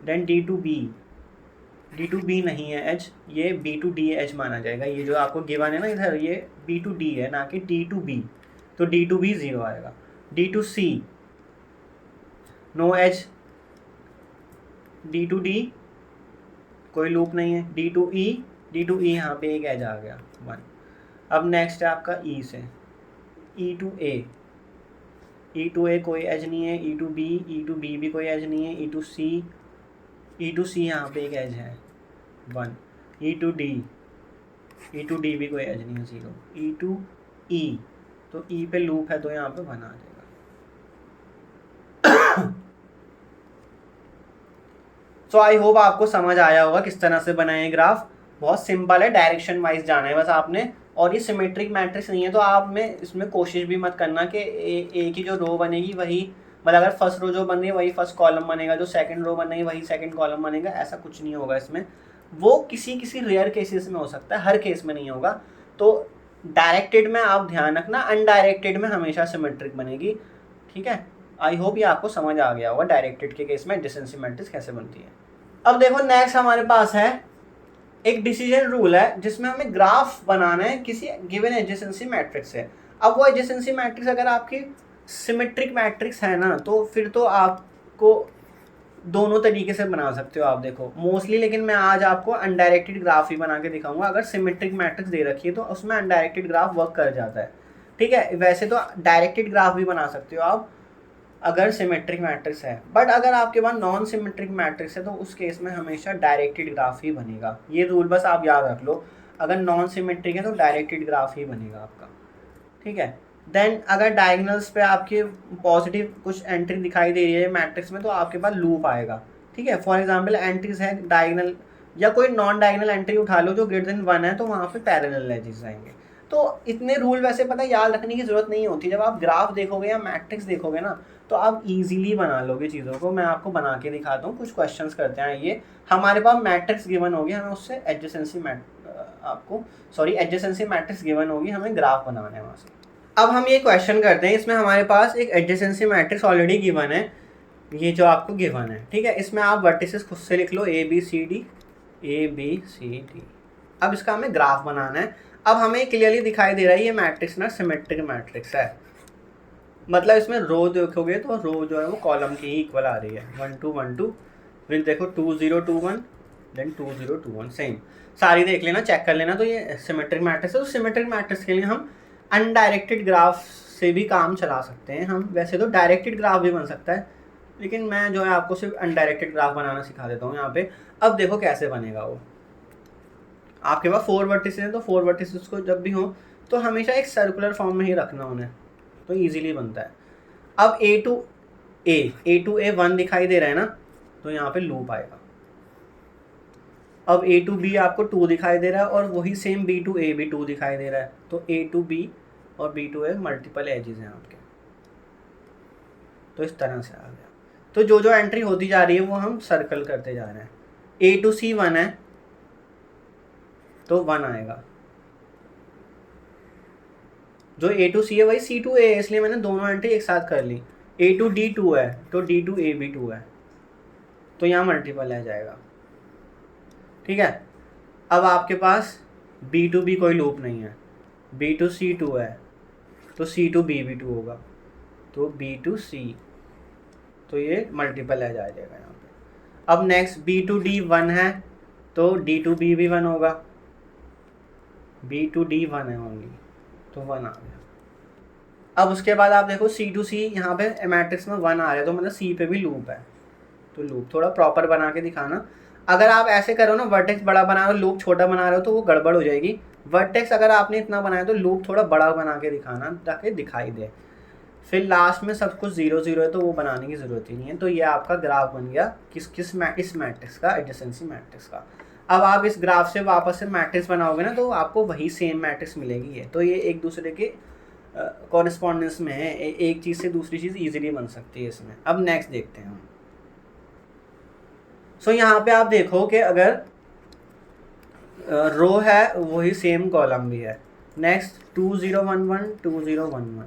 Then D to B, D to B नहीं है एज, ये B to D एज माना जाएगा। ये जो आपको गिवन है ना इधर, ये B to D है ना कि D to B, तो D to B 0 आएगा। D to C no edge, D to D कोई लूप नहीं है। D to E यहाँ पे एक एज आ गया 1। अब नेक्स्ट है आपका E से, E to A कोई एज नहीं है। E to B भी कोई एज नहीं है। E to C यहाँ पे एक एज है 1। E to D भी कोई एज नहीं है 0। E to E, तो E पे लूप है तो यहाँ पे 1 आ जाएगा। सो आई होप आपको समझ आया होगा किस तरह से बनाए ग्राफ। बहुत सिंपल है, डायरेक्शन वाइज जाना है बस आपने। और ये सिमेट्रिक मैट्रिक्स नहीं है तो आप में इसमें कोशिश भी मत करना कि एक ही जो रो बनेगी वही, मतलब अगर फर्स्ट रो जो बन रही है वही फर्स्ट कॉलम बनेगा, जो सेकंड रो बन रही है वही सेकंड कॉलम बनेगा, ऐसा कुछ नहीं होगा इसमें। वो किसी रेयर केसेस में हो सकता है, हर केस में नहीं होगा। तो डायरेक्टेड में आप ध्यान रखना, अनडायरेक्टेड में हमेशा सिमेट्रिक बनेगी। ठीक है, आई होप ये आपको समझ आ गया होगा डायरेक्टेड के केस में एडजेसेंसी मैट्रिक्स कैसे बनती है। अब देखो नेक्स्ट हमारे पास है एक डिसीजन रूल है जिसमें हमें ग्राफ बनाना है किसी गिवन एडजेसेंसी मैट्रिक्स से। अब वो एडजेसेंसी मैट्रिक्स अगर आपकी सिमेट्रिक मैट्रिक्स है ना, तो फिर तो आपको दोनों तरीके से बना सकते हो आप, देखो मोस्टली। लेकिन मैं आज आपको अनडायरेक्टेड ग्राफ ही बना के दिखाऊंगा। अगर सिमेट्रिक मैट्रिक्स दे रखी है तो उसमें अनडायरेक्टेड ग्राफ वर्क कर जाता है। ठीक है, वैसे तो डायरेक्टेड ग्राफ भी बना सकते हो आप अगर सिमेट्रिक मैट्रिक्स है, बट अगर आपके पास नॉन सिमेट्रिक मैट्रिक्स है तो उस केस में हमेशा डायरेक्टेड ग्राफ ही बनेगा। ये रूल बस आप याद रख लो, अगर नॉन सिमेट्रिक है तो डायरेक्टेड ग्राफ ही बनेगा आपका। ठीक है, देन अगर डायगोनल्स पे आपके पॉजिटिव कुछ एंट्री दिखाई दे रही है मैट्रिक्स में तो आपके पास लूप आएगा। ठीक है, फॉर एग्जांपल एंट्रीज है डायगोनल या कोई नॉन डायगोनल एंट्री उठा लो जो ग्रेटर देन 1 है, तो वहाँ पे पैरेलल एजेस आएंगे। तो इतने रूल वैसे पता याद रखने की जरूरत नहीं होती। जब आप ग्राफ देखोगे या मैट्रिक्स देखोगे ना तो आप इजीली बना लोगे चीज़ों को। मैं आपको बना के दिखाता हूँ, कुछ क्वेश्चंस करते हैं। ये हमारे पास मैट्रिक्स गिवन होगी, हमें उससे एडजेसेंसी मैट्रिक्स गिवन होगी, हमें ग्राफ बनाना है वहाँ से। अब हम ये क्वेश्चन करते हैं, इसमें हमारे पास एक एडजेसेंसी मैट्रिक्स ऑलरेडी गिवन है, ये जो आपको गिवन है। ठीक है, इसमें आप वर्टिसेस खुद से लिख लो A B C D। अब इसका हमें ग्राफ बनाना है। अब हमें क्लियरली दिखाई दे रहा है ये मैट्रिक्स ना सिमेट्रिक मैट्रिक्स है, मतलब इसमें रो देखोगे तो रो जो है वो कॉलम की ही इक्वल आ रही है 1 2 1 2। फिर देखो 2 0 2 1 देन 2 0 2 1, सेम सारी देख लेना, चेक कर लेना। तो ये सिमेट्रिक मैट्रिक्स है। तो सिमेट्रिक मैट्रिक्स के लिए हम अनडायरेक्टेड ग्राफ से भी काम चला सकते हैं। हम वैसे तो डायरेक्टेड ग्राफ भी बन सकता है, लेकिन मैं जो है आपको सिर्फ अनडायरेक्टेड ग्राफ बनाना सिखा देता हूँ यहाँ पे। अब देखो कैसे बनेगा वो। आपके पास 4 वर्टिसेस हैं तो 4 वर्टिसेस को जब भी हो तो हमेशा एक सर्कुलर फॉर्म में ही रखना उन्हें, तो ईजिली बनता है। अब A to A 1 दिखाई दे रहा है ना, तो यहाँ पे लूप आएगा। अब A to B आपको 2 दिखाई दे रहा है और वही सेम B to A भी 2 दिखाई दे रहा है, तो A to B और B to A multiple edges हैं आपके। तो इस तरह से आ गया। तो जो जो एंट्री होती जा रही है वो हम सर्कल करते जा रहे हैं। A to C 1 है तो 1 आएगा। जो A to C है वही C to A है, इसलिए मैंने दोनों एंट्री एक साथ कर ली। A to D 2 है तो D to A भी 2 है, तो यहाँ मल्टीपल आ जाएगा। ठीक है, अब आपके पास B to B कोई लूप नहीं है, B to C 2 है तो C to B भी 2 होगा, तो B to C, तो ये मल्टीपल आ जाएगा यहाँ पे। अब नेक्स्ट B to D 1 है तो D to B भी 1 होगा, B to D 1 है ओनली, तो 1 आ गया। अब उसके बाद आप देखो C to C यहाँ पे मैट्रिक्स में 1 आ रहा है, तो मतलब C पे भी लूप है, तो लूप थोड़ा प्रॉपर बना के दिखाना। अगर आप ऐसे करो ना, वर्टेक्स बड़ा बना रहे हो लूप छोटा बना रहे हो तो वो गड़बड़ हो जाएगी। वर्टेक्स अगर आपने इतना बनाया तो लूप थोड़ा बड़ा बना के दिखाना ताकि दिखाई दे। फिर लास्ट में सब कुछ 0 0 है तो वो बनाने की ज़रूरत ही नहीं है। तो ये आपका ग्राफ बन गया इस मैट्रिक्स का, एडजेसेंसी मैट्रिक्स का। अब आप इस ग्राफ से वापस से मैट्रिक्स बनाओगे ना तो आपको वही सेम मैट्रिक्स मिलेगी है। तो ये एक दूसरे के कॉरेस्पॉन्डेंस में है, एक चीज़ से दूसरी चीज़ ईजिली बन सकती है इसमें। अब नेक्स्ट देखते हैं हम। सो यहाँ पे आप देखो कि अगर रो है वही सेम कॉलम भी है। नेक्स्ट 2011 2011,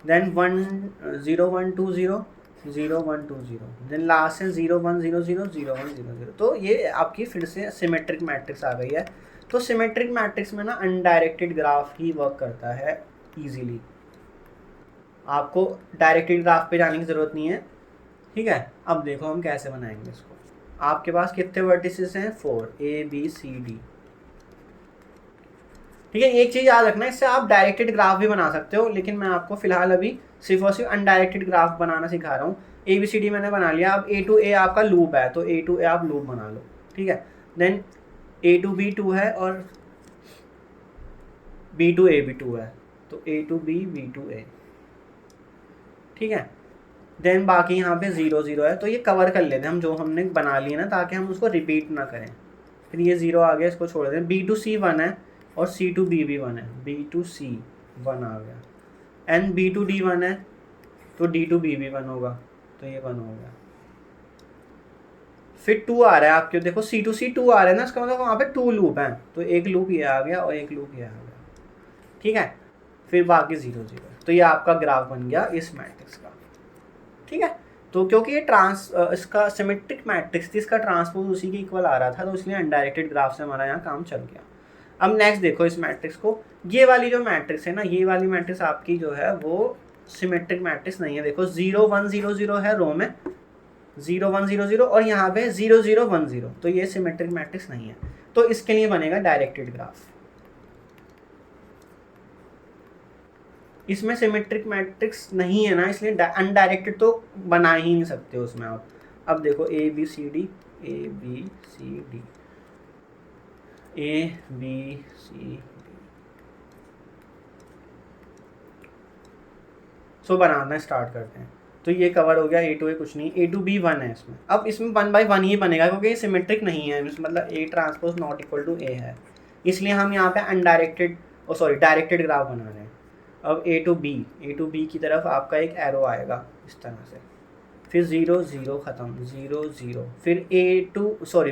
देन 10120 0120, देन लास्ट है 0100 0100। तो ये आपकी फिर से सिमेट्रिक मैट्रिक्स आ गई है। तो सिमेट्रिक मैट्रिक्स में ना अनडायरेक्टेड ग्राफ ही वर्क करता है इजीली, आपको डायरेक्टेड ग्राफ पे जाने की ज़रूरत नहीं है। ठीक है, अब देखो हम कैसे बनाएंगे इसको। आपके पास कितने वर्टिसेस हैं? 4, ABCD। ठीक है, एक चीज़ याद रखना, इससे आप डायरेक्टेड ग्राफ भी बना सकते हो, लेकिन मैं आपको फिलहाल अभी सिर्फ और सिर्फ अनडायरेक्टेड ग्राफ बनाना सिखा रहा हूँ। ABCD मैंने बना लिया। अब A to A आपका लूप है, तो A to A आप लूप बना लो। ठीक है, देन A to B 2 है और B to A भी 2 है, तो A to B B to A। ठीक है, देन बाकी यहाँ पे 0 0 है, तो ये कवर कर लेते हैं हम जो हमने बना लिया ना, ताकि हम उसको रिपीट ना करें। फिर ये 0 आ गया, इसको छोड़ दें। B to C 1 है और C to B भी 1 है, B to C 1 आ गया। एंड B to D 1 है, तो D to B भी 1 होगा, तो ये 1 हो गया। फिर 2 आ रहा है आपके, देखो C to C 2 आ रहा है ना, इसका मतलब वहाँ पे 2 लूप हैं, तो एक लूप ये आ गया और एक लूप ये आ गया। ठीक है, फिर बाकी 0 0, तो ये आपका ग्राफ बन गया इस मैट्रिक्स का। ठीक है, तो क्योंकि ये इसका सिमेट्रिक मैट्रिक्स थी, इसका ट्रांसपोज उसी के इक्वल आ रहा था, तो इसलिए अनडायरेक्टेड ग्राफ से हमारा यहाँ काम चल गया। अब नेक्स्ट देखो इस मैट्रिक्स को, ये वाली जो मैट्रिक्स है ना, ये वाली मैट्रिक्स आपकी जो है वो सिमेट्रिक मैट्रिक्स नहीं है। देखो 0 1 0 0 है रो में, 0 1 0 0 और यहाँ पे 0 0 1 0, तो ये सिमेट्रिक मैट्रिक्स नहीं है। तो इसके लिए बनेगा डायरेक्टेड ग्राफ। इसमें सिमेट्रिक मैट्रिक्स नहीं है ना, इसलिए अनडायरेक्टेड तो बना ही नहीं सकते उसमें आप। अब देखो ABCD ABCD ABCD, सो बनाना स्टार्ट करते हैं। तो ये कवर हो गया, A to A कुछ नहीं, A to B 1 है इसमें। अब इसमें 1 by 1 ही बनेगा, क्योंकि ये सिमेट्रिक नहीं है, मतलब A transpose not equal to A है, इसलिए हम यहाँ पे अनडायरेक्टेड डायरेक्टेड ग्राफ बना रहे हैं। अब A to B की तरफ आपका एक एरो आएगा इस तरह से, फिर 0 0 ख़त्म, 0 0, फिर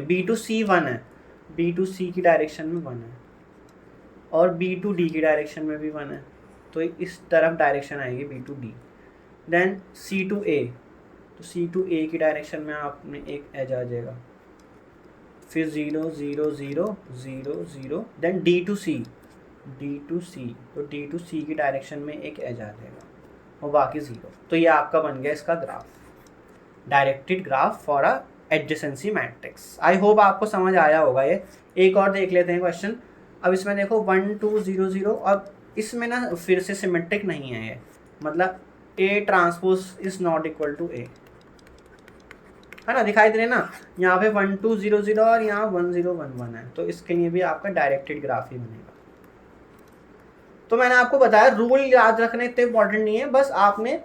B to C 1 है, B to C की डायरेक्शन में 1 है और B to D की डायरेक्शन में भी 1 है, तो इस तरफ डायरेक्शन आएगी B to D। Then C to A, तो C to A की डायरेक्शन में आपने एक एज आ जाएगा, फिर 0 0 0 0 0, देन D to C, तो D to C की डायरेक्शन में एक एज आ जाएगा और बाकी 0। तो ये आपका बन गया इसका graph, directed graph for a adjacency matrix. I hope आपको समझ आया होगा ये। एक और देख लेते हैं क्वेश्चन। अब इसमें देखो 1 2 0 0, और इसमें ना फिर से सिमेट्रिक नहीं है ये, मतलब A transpose is not equal to A, है ना, दिखाई दे रहे ना, यहाँ पे 1 2 0 0 और यहाँ 1 0 1 1 है, तो इसके लिए भी आपका डायरेक्टेड ग्राफ ही बनेगा। तो मैंने आपको बताया रूल याद रखना इतने इंपॉर्टेंट नहीं है, बस आपने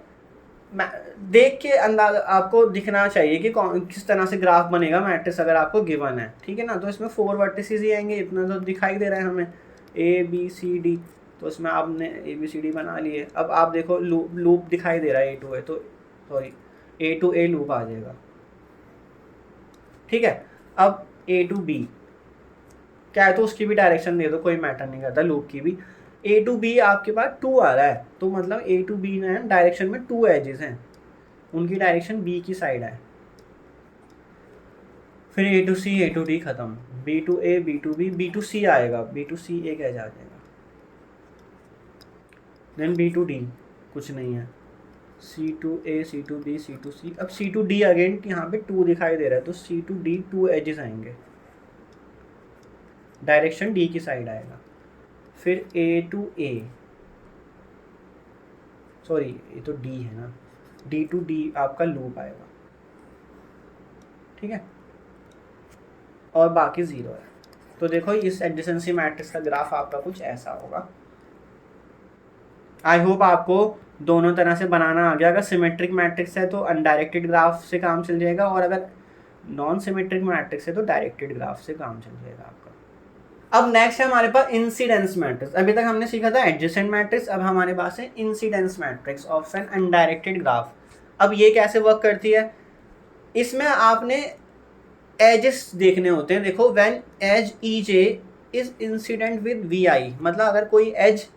देख के अंदाज आपको दिखना चाहिए कि किस तरह से ग्राफ बनेगा मैट्रिक्स अगर आपको गिवन है। ठीक है ना, तो इसमें 4 वर्टिसेस ही आएंगे, इतना तो दिखाई दे रहा है हमें, ABCD, तो इसमें आपने ABCD बना लिए। अब आप देखो लूप दिखाई दे रहा है A to A, तो sorry A to A loop आ जाएगा। ठीक है, अब A to B क्या है, तो उसकी भी डायरेक्शन दे दो, कोई मैटर नहीं करता, लूप की भी। A to B आपके पास 2 आ रहा है, तो मतलब A to B में डायरेक्शन में 2 एजेस हैं, उनकी डायरेक्शन B की साइड है। फिर A to C A to D ख़त्म, B to A B to B to C आएगा, B to C एक एज आ जाएगा, देन B to D कुछ नहीं है, C to A C to B C to C। अब C to D again यहाँ पे 2 दिखाई दे रहा है, तो C to D 2 एजेस आएंगे, डायरेक्शन D की साइड आएगा। फिर A to A, सॉरी ये तो D है ना, D to D आपका लूप आएगा। ठीक है, और बाकी 0 है। तो देखो इस एडजेसेंसी मैट्रिक्स का ग्राफ आपका कुछ ऐसा होगा। आई होप आपको दोनों तरह से बनाना आ गया। अगर सिमेट्रिक मैट्रिक्स है तो अनडायरेक्टेड ग्राफ से काम चल जाएगा, और अगर नॉन सिमेट्रिक मैट्रिक्स है तो डायरेक्टेड ग्राफ से काम चल जाएगा आपका। अब नेक्स्ट है हमारे पास इंसिडेंस मैट्रिक्स। अभी तक हमने सीखा था एडजेसेंट मैट्रिक्स, अब हमारे पास है incidence matrix of an undirected graph. अब ये कैसे वर्क करती है, इसमें आपने एजेस देखने होते हैं। देखो when edge EJ is incident with V I, मतलब अगर कोई एज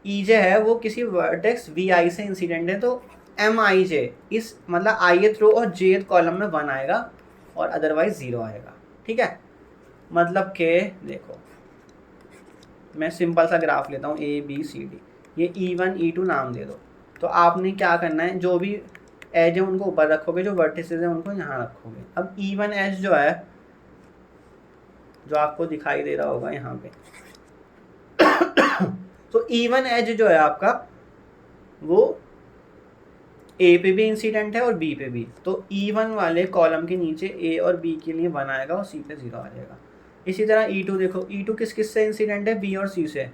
ई जे है वो किसी वर्टेक्स वी आई से इंसिडेंट है तो एम आई जे इस मतलब आई रो और जे कॉलम में 1 आएगा और अदरवाइज 0 आएगा। ठीक है, मतलब कि देखो मैं सिंपल सा ग्राफ लेता हूँ ए बी सी डी, ये E1 E2 नाम दे दो। तो आपने क्या करना है, जो भी एज है उनको ऊपर रखोगे, जो वर्टिसेस हैं उनको यहाँ रखोगे। अब E1 एज जो है, जो आपको दिखाई दे रहा होगा यहाँ पे तो E1 एज जो है आपका वो ए पे भी इंसिडेंट है और बी पे भी, तो E1 वाले कॉलम के नीचे ए और बी के लिए 1 आएगा और सी पे 0 आ जाएगा। इसी तरह E2 देखो, E2 किस किस से इंसिडेंट है, बी और सी से,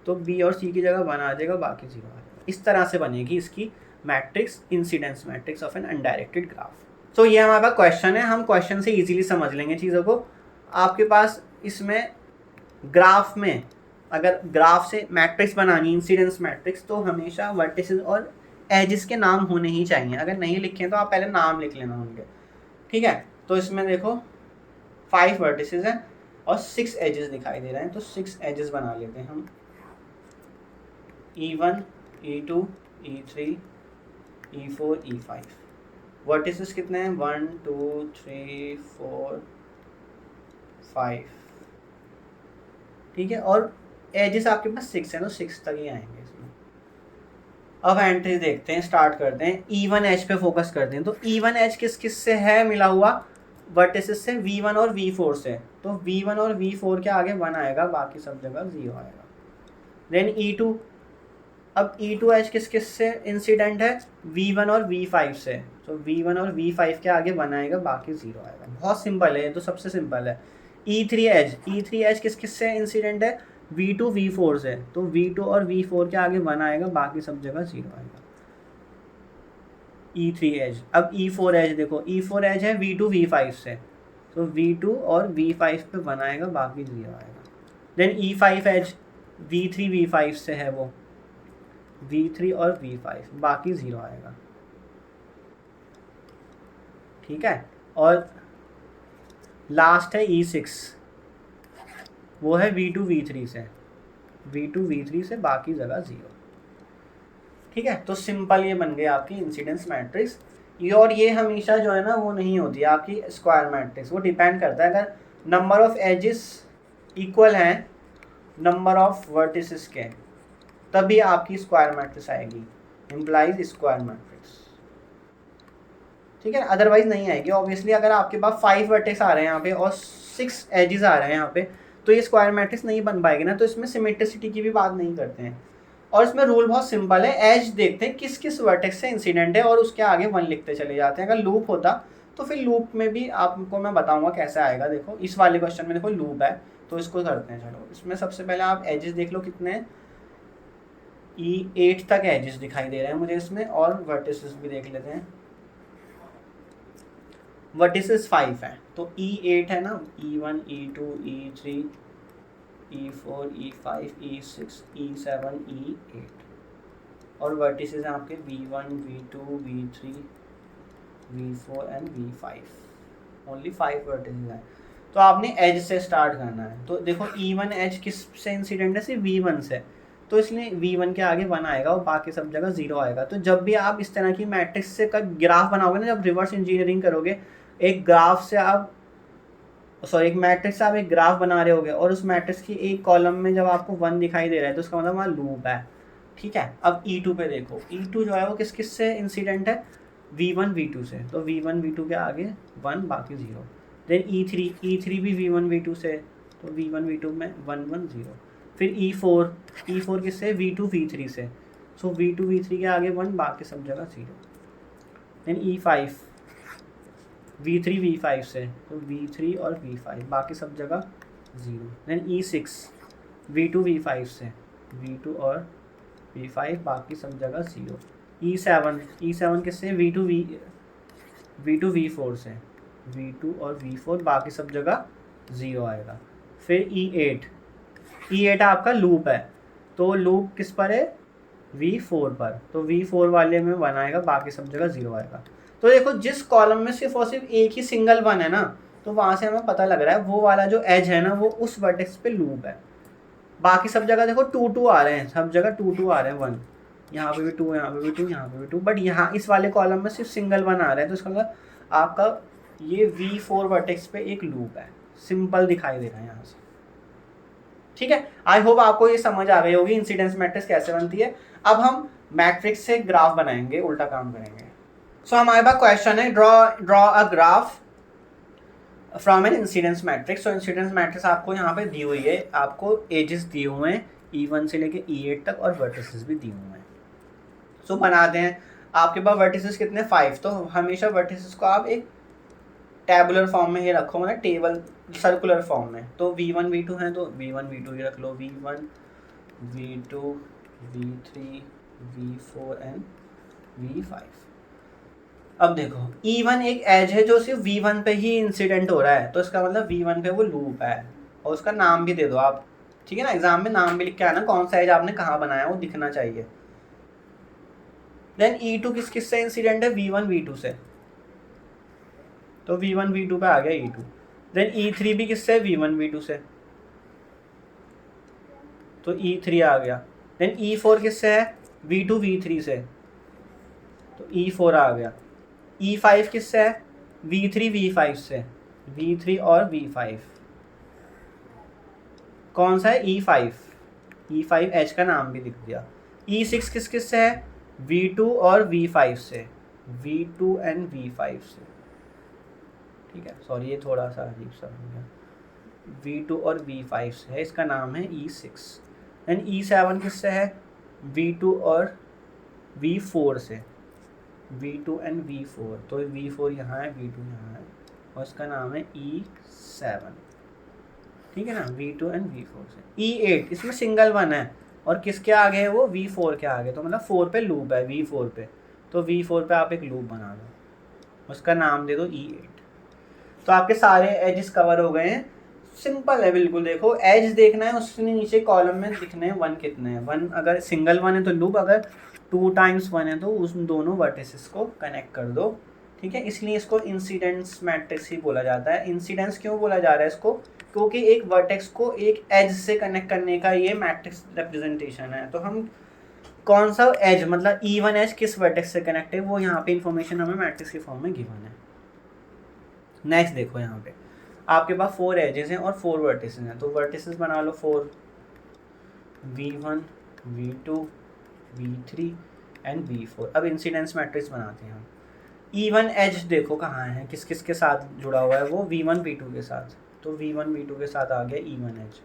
तो बी और सी की जगह 1 आ जाएगा, बाकी 0 आ जाएगा। इस तरह से बनेगी इसकी matrix, incidence matrix of an undirected graph. तो ये हमारे पास क्वेश्चन है, हम क्वेश्चन से इजीली समझ लेंगे चीज़ों को। आपके पास इसमें ग्राफ में अगर ग्राफ से मैट्रिक्स बनानी, इंसिडेंस मैट्रिक्स, तो हमेशा वर्टिसेस और एजेस के नाम होने ही चाहिए। अगर नहीं लिखे तो आप पहले नाम लिख लेना उनके। ठीक है, तो इसमें देखो 5 वर्टिसेस हैं और 6 एजेस दिखाई दे रहे हैं, तो 6 एजेस बना लेते हैं हम। E1 E2 E3 E4 E5 vertices कितने हैं, 1 2 3 4 5। ठीक है, और एजेस आपके पास 6 हैं, तो 6 तक ही आएंगे इसमें। अब एंट्री देखते हैं, स्टार्ट करते हैं। E1 एज पे फोकस करते हैं। तो E1 एज किस किस से है मिला हुआ, वर्टिसेस से V1 और V4 से, तो V1 और V4 के आगे 1 आएगा, बाकी सब जगह 0 आएगा। देन E2, अब E2 एज किस किस से इंसिडेंट है, V1 और V5 से, तो V1 और V5 के आगे 1 आएगा, बाकी 0 आएगा। बहुत सिंपल है, ये तो सबसे सिंपल है। E3 एज किस किस से इंसिडेंट है, V2 V4 से, तो V2 और V4 के आगे 1 आएगा, बाकी सब जगह 0 आएगा। E3 as. अब E4 एज देखो, E4 एज है V2 V5 से, तो V2 और V5 पे 1 आएगा, बाकी 0 आएगा। Then E5 as V3 V5 से है, वो V3 और V5, बाकी 0 आएगा। ठीक है, और लास्ट है E6, वो है V2 V3 से, V2 V3 से, बाकी जगह 0। ठीक है, तो सिंपल ये बन गई आपकी इंसिडेंस मैट्रिक्स। ये और ये हमेशा जो है ना वो नहीं होती है आपकी स्क्वायर मैट्रिक्स, वो डिपेंड करता है अगर नंबर ऑफ एजेस इक्वल हैं नंबर ऑफ वर्टिसेस के, तभी आपकी स्क्वायर मैट्रिक्स आएगी, इम्प्लाइज स्क्वायर मैट्रिक्स। ठीक है, अदरवाइज नहीं आएगी। ऑब्वियसली अगर आपके पास 5 वर्टेक्स आ रहे हैं यहाँ पे और 6 एजेस आ रहे हैं यहाँ पे, तो ये स्क्वायर मैट्रिक्स नहीं बन पाएगी ना, तो इसमें सिमेट्रिसिटी की भी बात नहीं करते हैं। और इसमें रूल बहुत सिंपल है, एज देखते हैं किस किस वर्टेक्स से इंसिडेंट है और उसके आगे 1 लिखते चले जाते हैं। अगर लूप होता तो फिर लूप में भी आपको मैं बताऊंगा कैसे आएगा। देखो इस वाले क्वेश्चन में देखो लूप है, तो इसको करते हैं। चलो इसमें सबसे पहले आप एजेस देख लो कितने हैं, E8 तक एजेस दिखाई दे रहे हैं मुझे इसमें, और वर्टिसेस भी देख लेते हैं। वर्टिसेस 5 है, तो E8 है ना, E1 E2 E3 E4 E5 E6 E7 E8, और वर्टिसेस हैं आपके V1 V2 V3 V4 and V5। Only 5 vertices हैं, तो आपने एज से स्टार्ट करना है। तो देखो E1 एज किस से इंसिडेंट है, सिर्फ V1 से, तो इसलिए V1 के आगे 1 आएगा और बाकी सब जगह 0 आएगा। तो जब भी आप इस तरह की मैट्रिक्स से का ग्राफ बनाओगे ना, जब रिवर्स इंजीनियरिंग करोगे, एक ग्राफ से आप एक मैट्रिक्स से आप एक ग्राफ बना रहे होगे और उस मैट्रिक्स की एक कॉलम में जब आपको 1 दिखाई दे रहा है तो उसका मतलब वहाँ लूप है। ठीक है, अब E2 पे देखो, E2 जो है वो किस किस से इंसिडेंट है, V1 V2 से, तो V1 V2 के आगे 1, बाकी 0। देन E3 भी V1 V2 से, तो V1 V2 में 1 1 0। फिर E4 किससे, V2 V3 से, सो V2 V3 के आगे 1, बाकी सब जगह 0। देन E5 V3 V5 से, तो V3 और V5, बाकी सब जगह 0। देन E6 V2 V5 से, V2 और V5, बाकी सब जगह 0। E7 किससे, V2 V4 से, V2 और V4, बाकी सब जगह 0 आएगा। फिर E8 आपका लूप है, तो लूप किस पर है, V4 पर, तो V4 वाले में 1 आएगा, बाकी सब जगह 0 आएगा। तो देखो जिस कॉलम में सिर्फ और सिर्फ एक ही सिंगल 1 है ना, तो वहाँ से हमें पता लग रहा है वो वाला जो एज है ना वो उस वर्टेक्स पे लूप है। बाकी सब जगह देखो 2 2 आ रहे हैं, सब जगह 2 2 आ रहे हैं, 1 यहाँ पे भी 2, यहाँ पे भी 2, यहाँ पे भी 2, बट यहाँ इस वाले कॉलम में सिर्फ सिंगल 1 आ रहा है, तो इसका मतलब आपका ये V4 वर्टेक्स पे एक लूप है। सिंपल दिखाई दे रहा है यहाँ से, ठीक है। आई होप आपको ये समझ आ गई होगी इंसिडेंस मैट्रिक्स कैसे बनती है। अब हम मैट्रिक्स से ग्राफ बनाएंगे, उल्टा काम करेंगे। सो हमारे पास क्वेश्चन है, draw a graph from an incidence matrix. तो इंसिडेंस मैट्रिक्स आपको यहाँ पे दी हुई है, आपको एजेस दिए हुए हैं E1 से लेके E8 तक और वर्टिसेस भी दिए हुए हैं। सो बनाते हैं। आपके पास वर्टिसेस कितने 5, तो हमेशा वर्टिसेस को आप एक टेबुलर फॉर्म में ही रखो, मतलब टेबल सर्कुलर फॉर्म में। तो V1 V2 है तो V1 V2 ही रख लो, V1 V2 V3 V4 and V5। अब देखो E1 एक एज है जो सिर्फ V1 पे ही इंसिडेंट हो रहा है, तो इसका मतलब V1 पे वो लूप है, और उसका नाम भी दे दो आप, ठीक है ना। एग्जाम में नाम भी लिख के आना, कौन सा एज आपने कहाँ बनाया वो दिखना चाहिए। देन E2 किस से इंसिडेंट है, V1 V2 से, तो V1 V2 पे आ गया E2। देन E3 भी किससे, V1 V2 से, तो E3 आ गया। देन E4 किससे है, V2 V3 से, तो E4 आ गया। E5 किससे है, V3 V5 से, V3 और V5 कौन सा है, E5, E5 एच का नाम भी लिख दिया। E6 किस से है, V2 और V5 से, V2 एंड V5 से, ठीक है। सॉरी ये थोड़ा सा अजीब सा हो गया, V2 और V5 से है, इसका नाम है E6। एंड E7 किससे है, V2 और V4 से, V2 एंड V4, तो V4 यहाँ है, V2 यहाँ है, और इसका नाम है E7, ठीक है ना। V2 एंड V4 से। E8 इसमें सिंगल 1 है, और किसके आगे है वो, V4 के आगे, तो मतलब 4 पे लूप है, V4 पे, तो V4 पे आप एक लूप बना दो, उसका नाम दे दो E8। तो आपके सारे एजेस कवर हो गए हैं। सिंपल है बिल्कुल, देखो एज देखना है, उसने नीचे कॉलम में दिखने हैं 1 कितने हैं, 1 अगर सिंगल 1 है तो लूप, अगर 2 टाइम्स 1 है तो उस दोनों वर्टिसेस को कनेक्ट कर दो, ठीक है। इसलिए इसको इंसिडेंस मैट्रिक्स ही बोला जाता है। इंसिडेंस क्यों बोला जा रहा है इसको, क्योंकि एक वर्टेक्स को एक एज से कनेक्ट करने का ये मैट्रिक्स रिप्रेजेंटेशन है। तो हम कौन सा एज, मतलब E1 एज किस वर्टेक्स से कनेक्ट है, वो यहाँ पे इंफॉर्मेशन हमें मैट्रिक्स के फॉर्म में गिवन है। नेक्स्ट देखो यहाँ पे आपके पास 4 एजेस हैं और 4 वर्टिसेस हैं, तो वर्टिसेस बना लो 4, V1 V2 V3 and V4। अब इंसिडेंस मैट्रिक्स बनाते हैं हम। E1 एज देखो कहाँ है, किस किस के साथ जुड़ा हुआ है, वो V1 V2 के साथ, तो V1 V2 के साथ आ गया E1 एज।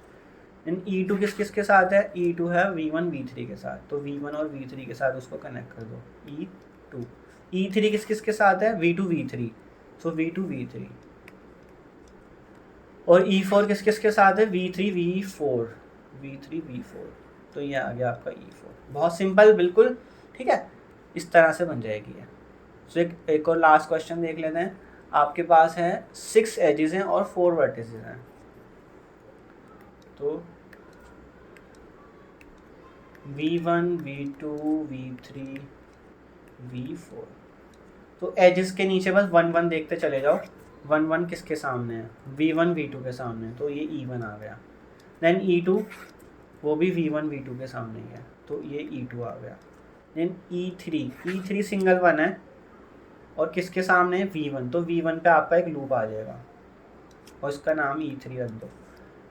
देन E2 किस किस के साथ है, E2 है V1 V3 के साथ, तो V1 और V3 के साथ उसको कनेक्ट कर दो, E2। E3 किस किस के साथ है, V2 V3, तो V2 V3, और E4 किस किस के साथ है, V3 V4, V3 V4, तो ये आ गया आपका E4। बहुत सिंपल बिल्कुल, ठीक है, इस तरह से बन जाएगी है। सो एक और लास्ट क्वेश्चन देख लेते हैं। आपके पास है 6 एजेस हैं और 4 वर्टिसेस हैं, तो V1 V2 V3 V4, तो एजेस के नीचे बस 1 1 देखते चले जाओ। 1 1 किसके सामने है, V1 V2 के सामने, तो ये E1 आ गया। देन E2 वो भी V1 V2 के सामने ही है, तो ये E2 आ गया। देन E3 सिंगल 1 है और किसके सामने है, V1, तो V1 पे आपका एक लूप आ जाएगा और इसका नाम E3 रख दो।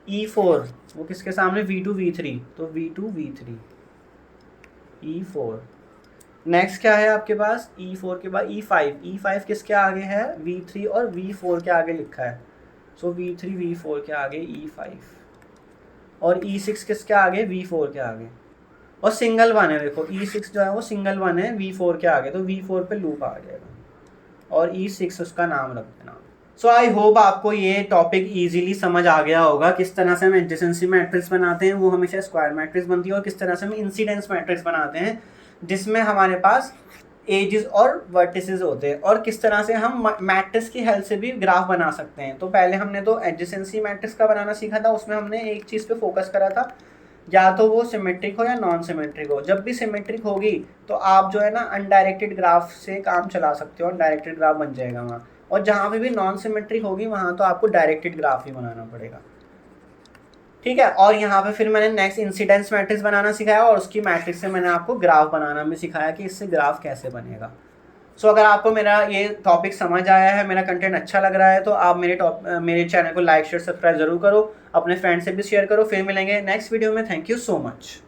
E4 वो किसके सामने, V2 V3, तो V2 V3 E4। नेक्स्ट क्या है आपके पास, E4 के बाद E5 किसके आगे है, V3 और V4 के आगे लिखा है, सो V3 V4 के आगे E5, और E6 किसके आगे, V4 के आगे, और सिंगल 1 है, देखो E6 जो है वो सिंगल 1 है V4 के आगे, तो V4 पे लूप आ जाएगा और E6 उसका नाम रख देना। सो आई होप आपको ये टॉपिक इजीली समझ आ गया होगा, किस तरह से हम एडजेसेंसी मैट्रिक्स बनाते हैं, वो हमेशा स्क्वायर मैट्रिक्स बनती है, और किस तरह से हम इंसिडेंस मैट्रिक्स बनाते हैं जिसमें हमारे पास एजेस और वर्टिसेस होते हैं, और किस तरह से हम मैट्रिक्स की हेल्प से भी ग्राफ बना सकते हैं। तो पहले हमने तो एडजेसेंसी मैट्रिक्स का बनाना सीखा था, उसमें हमने एक चीज़ पे फोकस करा था, या तो वो सिमेट्रिक हो या नॉन सिमेट्रिक हो। जब भी सिमेट्रिक होगी तो आप जो है ना अनडायरेक्टेड ग्राफ से काम चला सकते हो, अनडायरेक्टेड ग्राफ बन जाएगा वहाँ। और जहाँ पे भी नॉन सिमेट्री होगी वहाँ तो आपको डायरेक्टेड ग्राफ ही बनाना पड़ेगा, ठीक है। और यहाँ पे फिर मैंने नेक्स्ट इंसिडेंस मैट्रिक्स बनाना सिखाया और उसकी मैट्रिक्स से मैंने आपको ग्राफ बनाना भी सिखाया कि इससे ग्राफ कैसे बनेगा। सो अगर आपको मेरा ये टॉपिक समझ आया है, मेरा कंटेंट अच्छा लग रहा है, तो आप मेरे चैनल को लाइक शेयर सब्सक्राइब जरूर करो, अपने फ्रेंड से भी शेयर करो। फिर मिलेंगे नेक्स्ट वीडियो में। Thank you so much.